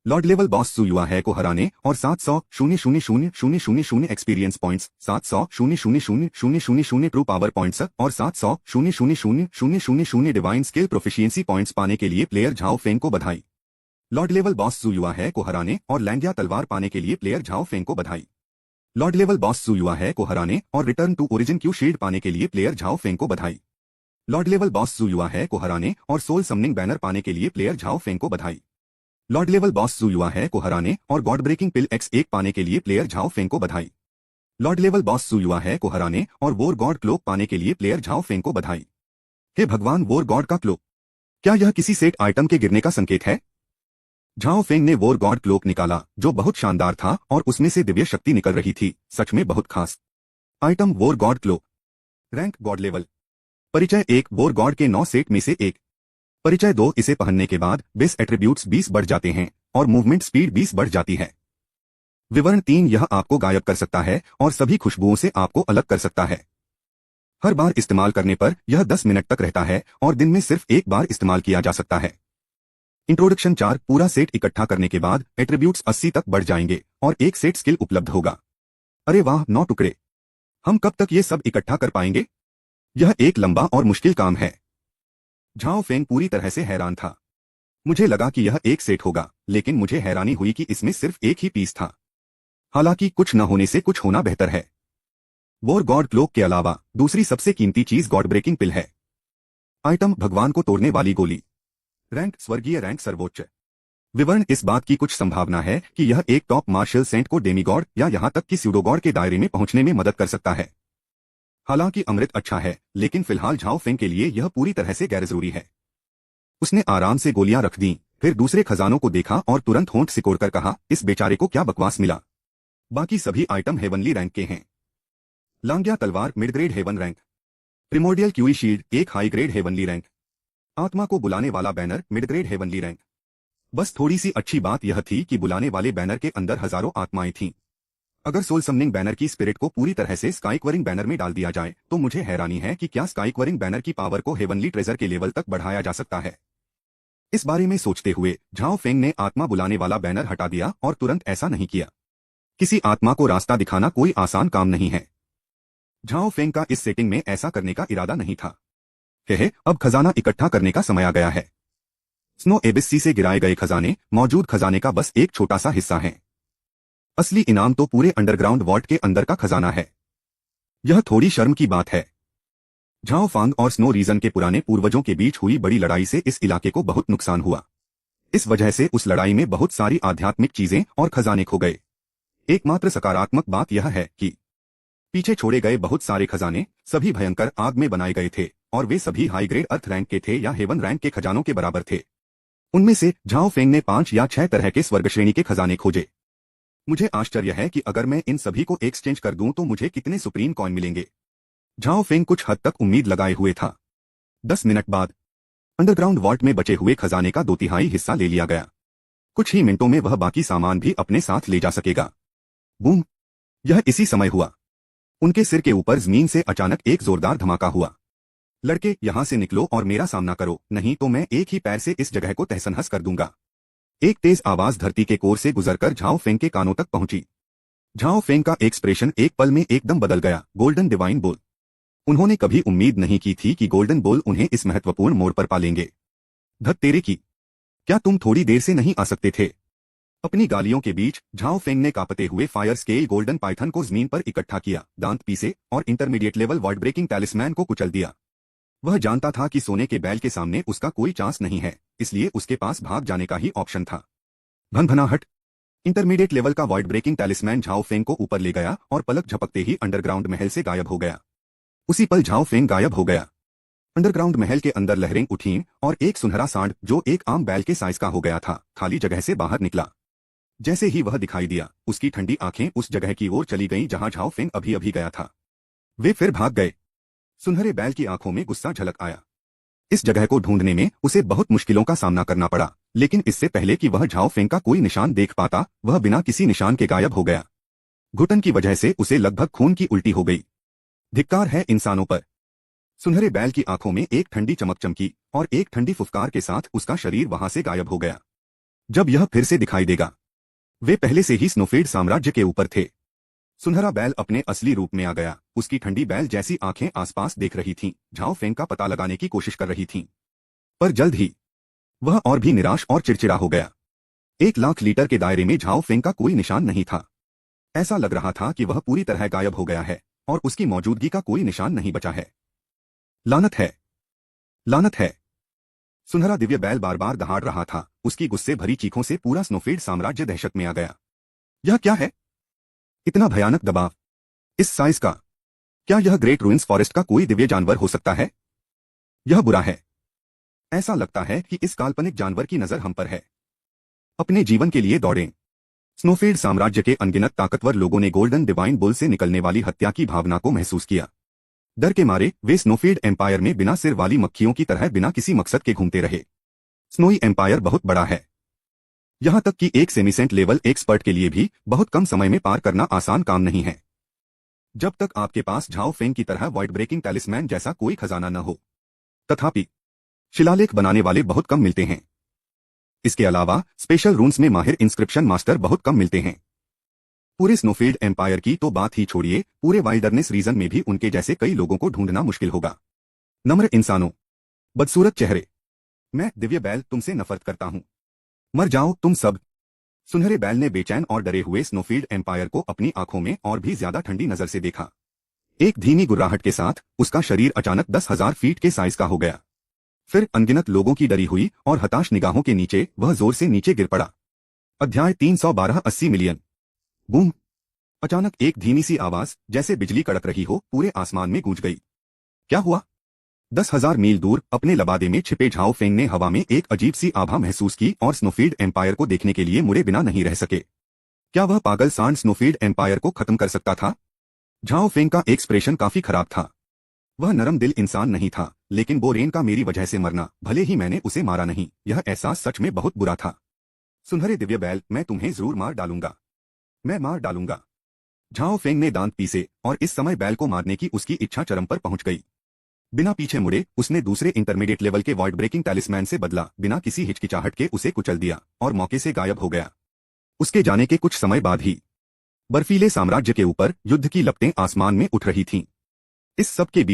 लॉर्ड लेवल बॉस जू युआ है को हराने और 700,000,000 experience points, 700,000,000 true power points और 700,000,000 डिवाइन स्किल प्रोफिशिएंसी पॉइंट्स पाने के लिए प्लेयर झाओ फेंग को बधाई। लॉर्ड लेवल बॉस जू युआ है को हराने और लैंगिया तलवार पाने के लिए प्लेयर झाओ फेंग को बधाई। लॉर्ड लेवल बॉस जू युआ है को हराने और return to origin qi shield पाने के लिए प्लेयर झाओ फेंग को बधाई। लॉर्ड लेवल बॉस जू युआ है को हराने और सोल समनिंग बैनर पाने के लिए प्लेयर झाओ फेंग को बधाई। लॉर्ड लेवल बॉस जू युआ है को हराने और गॉड ब्रेकिंग पिल X1 पाने के लिए प्लेयर झाओ फेंग को बधाई। लॉर्ड लेवल बॉस जू युआ है को हराने और वोर गॉड क्लोक पाने के लिए प्लेयर झाओ फेंग को बधाई। हे भगवान, वोर गॉड का क्लोक! क्या यह किसी सेट आइटम के गिरने का संकेत है? झाओ फेंग ने वोर गॉड क्लोक निकाला, जो बहुत शानदार था और उसमें से दिव्य शक्ति निकल रही थी। सच में बहुत खास item war god cloak. Rank god level. परिचय 1, वोर गॉड के 9 सेट में से एक। परिचय 2, इसे पहनने के बाद बेस एट्रीब्यूट्स 20 बढ़ जाते हैं और मूवमेंट स्पीड 20 बढ़ जाती है। विवरण 3, यह आपको गायब कर सकता है और सभी खुशबुओं से आपको अलग कर सकता है। हर बार इस्तेमाल करने पर यह 10 मिनट तक रहता है और दिन में सिर्फ एक बार इस्तेमाल किया जा सकता है। इंट्रोडक्शन 4, पूरा सेट इकट्ठा करने के बाद एट्रीब्यूट्स 80 तक बढ़ जाएंगे और एक सेट स्किल उपलब्ध होगा। अरे वाह, 9 टुकड़े! हम कब तक ये सब इकट्ठा कर पाएंगे? यह एक लंबा और मुश्किल काम है। झाओ फेंग पूरी तरह से हैरान था। मुझे लगा कि यह एक सेट होगा, लेकिन मुझे हैरानी हुई कि इसमें सिर्फ एक ही पीस था। हालांकि कुछ न होने से कुछ होना बेहतर है। वोर गॉड क्लोक के अलावा दूसरी सबसे कीमती चीज गॉड ब्रेकिंग पिल है। आइटम, भगवान को तोड़ने वाली गोली। रैंक, स्वर्गीय रैंक, सर्वोच्च। विवरण, इस बात की कुछ संभावना है कि यह एक टॉप मार्शल सेंट को डेमीगॉड या यहां तक कि स्यूडोगॉड के दायरे में पहुंचने में मदद कर सकता है। हालांकि अमृत अच्छा है, लेकिन फिलहाल झाओ फेंग के लिए यह पूरी तरह से गैर जरूरी है। उसने आराम से गोलियां रख दी, फिर दूसरे खजानों को देखा और तुरंत होंठ सिकोड़कर कहा, इस बेचारे को क्या बकवास मिला। बाकी सभी आइटम हेवनली रैंक के हैं। लांग्या तलवार mid grade heaven rank. Primordial qi shield एक हाई ग्रेड हेवनली रैंक। आत्मा को बुलाने वाला banner mid grade heavenly rank. बस थोड़ी सी अच्छी बात यह थी कि बुलाने वाले बैनर के अंदर हजारों आत्माएं थीं। अगर सोल समनिंग बैनर की स्पिरिट को पूरी तरह से स्काईक्वरिंग बैनर में डाल दिया जाए तो मुझे हैरानी है कि क्या स्काईक्वरिंग बैनर की पावर को हेवनली ट्रेजर के लेवल तक बढ़ाया जा सकता है। इस बारे में सोचते हुए झाओ फेंग ने आत्मा बुलाने वाला बैनर हटा दिया और तुरंत ऐसा नहीं किया। किसी आत्मा को रास्ता दिखाना कोई आसान काम नहीं है। झाओ फेंग का इस सेटिंग में ऐसा करने का इरादा नहीं था। अब खजाना इकट्ठा करने का समय आ गया है। स्नो एबिस से गिराए गए खजाने मौजूद खजाने का बस एक छोटा सा हिस्सा है। असली इनाम तो पूरे अंडरग्राउंड वॉल्ट के अंदर का खजाना है। यह थोड़ी शर्म की बात है। झाओ फांग और स्नो रीजन के पुराने पूर्वजों के बीच हुई बड़ी लड़ाई से इस इलाके को बहुत नुकसान हुआ। इस वजह से उस लड़ाई में बहुत सारी आध्यात्मिक चीजें और खजाने खो गए। एकमात्र सकारात्मक बात यह है कि पीछे छोड़े गए बहुत सारे खजाने सभी भयंकर आग में बनाए गए थे और वे सभी हाई ग्रेड अर्थ रैंक के थे या हेवन रैंक के खजानों के बराबर थे। उनमें से झाओ फेंग ने 5 या 6 तरह के स्वर्ग श्रेणी के खजाने खोजे। मुझे आश्चर्य है कि अगर मैं इन सभी को एक्सचेंज कर दूं तो मुझे कितने सुप्रीम कॉइन मिलेंगे। झाओ फेंग कुछ हद तक उम्मीद लगाए हुए था। 10 मिनट बाद अंडरग्राउंड वॉल्ट में बचे हुए खजाने का 2/3 हिस्सा ले लिया गया। कुछ ही मिनटों में वह बाकी सामान भी अपने साथ ले जा सकेगा। बूम! यह इसी समय हुआ। उनके सिर के ऊपर जमीन से अचानक एक जोरदार धमाका हुआ। लड़के, यहां से निकलो और मेरा सामना करो, नहीं तो मैं एक ही पैर से इस जगह को तहस-नहस कर दूंगा। एक तेज आवाज धरती के कोर से गुजरकर झाओ फेंग के कानों तक पहुंची। झाओ फेंग का एक्सप्रेशन एक पल में एकदम बदल गया। गोल्डन डिवाइन बोल। उन्होंने कभी उम्मीद नहीं की थी कि गोल्डन बोल उन्हें इस महत्वपूर्ण मोड़ पर पालेंगे। धत तेरे की! क्या तुम थोड़ी देर से नहीं आ सकते थे? अपनी गालियों के बीच झाओ फेंग ने कांपते हुए फायर स्केल गोल्डन पाइथन को जमीन पर इकट्ठा किया, दांत पीसे और intermediate level void breaking talisman को कुचल दिया। वह जानता था कि सोने के बैल के सामने उसका कोई चांस नहीं है, इसलिए उसके पास भाग जाने का ही ऑप्शन था। भनभनाहट! इंटरमीडिएट लेवल का void breaking talisman Zhao Feng को ऊपर ले गया और पलक झपकते ही अंडरग्राउंड महल से गायब हो गया। उसी पल झाओ फेंग गायब हो गया। अंडरग्राउंड महल के अंदर लहरें उठीं और एक सुनहरा सांड जो एक आम बैल के साइज का हो गया था खाली जगह से बाहर निकला। जैसे ही वह दिखाई दिया उसकी ठंडी आंखें उस जगह की ओर चली गईं जहां झाओ फेंग अभी अभी गया था। वे फिर भाग गए। सुनहरे बैल की आंखों में गुस्सा झलक आया। इस जगह को ढूंढने में उसे बहुत मुश्किलों का सामना करना पड़ा, लेकिन इससे पहले कि वह झाओ फेंग का कोई निशान देख पाता वह बिना किसी निशान के गायब हो गया। घुटन की वजह से उसे लगभग खून की उल्टी हो गई। धिक्कार है इंसानों पर! सुनहरे बैल की आंखों में एक ठंडी चमक चमकी और एक ठंडी फुफकार के साथ उसका शरीर वहां से गायब हो गया। जब यह फिर से दिखाई देगा। वे पहले से ही स्नोफील्ड साम्राज्य के ऊपर थे। सुनहरा बैल अपने असली रूप में आ गया। उसकी ठंडी बैल जैसी आंखें आसपास देख रही थीं, झाओ फेंग का पता लगाने की कोशिश कर रही थीं। पर जल्द ही वह और भी निराश और चिड़चिड़ा हो गया। 1,00,000 लीटर के दायरे में झाओ फेंग का कोई निशान नहीं था। ऐसा लग रहा था कि वह पूरी तरह गायब हो गया है और उसकी मौजूदगी का कोई निशान नहीं बचा है। लानत है! लानत है! सुनहरा दिव्य बैल बार बार दहाड़ रहा था। उसकी गुस्से भरी चीखों से पूरा स्नोफील्ड साम्राज्य दहशत में आ गया। यह क्या है? इतना भयानक दबाव! इस साइज का! क्या यह ग्रेट रूइंस फॉरेस्ट का कोई दिव्य जानवर हो सकता है? यह बुरा है। ऐसा लगता है कि इस काल्पनिक जानवर की नजर हम पर है। अपने जीवन के लिए दौड़ें। स्नोफील्ड साम्राज्य के अनगिनत ताकतवर लोगों ने गोल्डन डिवाइन बुल से निकलने वाली हत्या की भावना को महसूस किया। डर के मारे वे स्नोफील्ड एम्पायर में बिना सिर वाली मक्खियों की तरह बिना किसी मकसद के घूमते रहे। स्नोई एम्पायर बहुत बड़ा है। यहां तक कि एक सेमीसेंट लेवल एक्सपर्ट के लिए भी बहुत कम समय में पार करना आसान काम नहीं है, जब तक आपके पास झाओ फेंग की तरह वॉइड ब्रेकिंग टैलिस्मैन जैसा कोई खजाना न हो। तथापि शिलालेख बनाने वाले बहुत कम मिलते हैं। इसके अलावा स्पेशल रून्स में माहिर इंस्क्रिप्शन मास्टर बहुत कम मिलते हैं। पूरे स्नोफील्ड एम्पायर की तो बात ही छोड़िए, पूरे वाइल्डरनेस रीजन में भी उनके जैसे कई लोगों को ढूंढना मुश्किल होगा। नम्र इंसानों, बदसूरत चेहरे, मैं दिव्य बैल तुमसे नफरत करता हूं। मर जाओ तुम सब! सुनहरे बैल ने बेचैन और डरे हुए स्नोफील्ड एम्पायर को अपनी आंखों में और भी ज्यादा ठंडी नजर से देखा। एक धीमी गुर्राहट के साथ उसका शरीर अचानक 10,000 फीट के साइज का हो गया। फिर अनगिनत लोगों की डरी हुई और हताश निगाहों के नीचे वह जोर से नीचे गिर पड़ा। अध्याय 312 80 मिलियन। बूम! अचानक एक धीमी सी आवाज जैसे बिजली कड़क रही हो पूरे आसमान में गूंज गई। क्या हुआ? 10,000 मील दूर अपने लबादे में छिपे झाओ फेंग ने हवा में एक अजीब सी आभा महसूस की और स्नोफील्ड एम्पायर को देखने के लिए मुड़े बिना नहीं रह सके। क्या वह पागल सांड स्नोफील्ड एम्पायर को खत्म कर सकता था? झाओ फेंग का एक्सप्रेशन काफी खराब था। वह नरम दिल इंसान नहीं था, लेकिन बोरेन का मेरी वजह से मरना, भले ही मैंने उसे मारा नहीं, यह एहसास सच में बहुत बुरा था। सुनहरे दिव्य बैल, मैं तुम्हें जरूर मार डालूंगा, मैं मार डालूंगा। झाओ फेंग ने दांत पीसे और इस समय बैल को मारने की उसकी इच्छा चरम पर पहुंच गई। बिना पीछे मुड़े उसने दूसरे इंटरमीडिएट लेवल के वॉइड ब्रेकिंग टैलिस्मैन से बदला, बिना किसी हिचकिचाहट के उसे कुचल दिया और मौके से गायब हो गया। उसके जाने के कुछ समय बाद ही बर्फीले साम्राज्य के ऊपर युद्ध की लपटें आसमान में उठ रही थीं। इस सब के बीच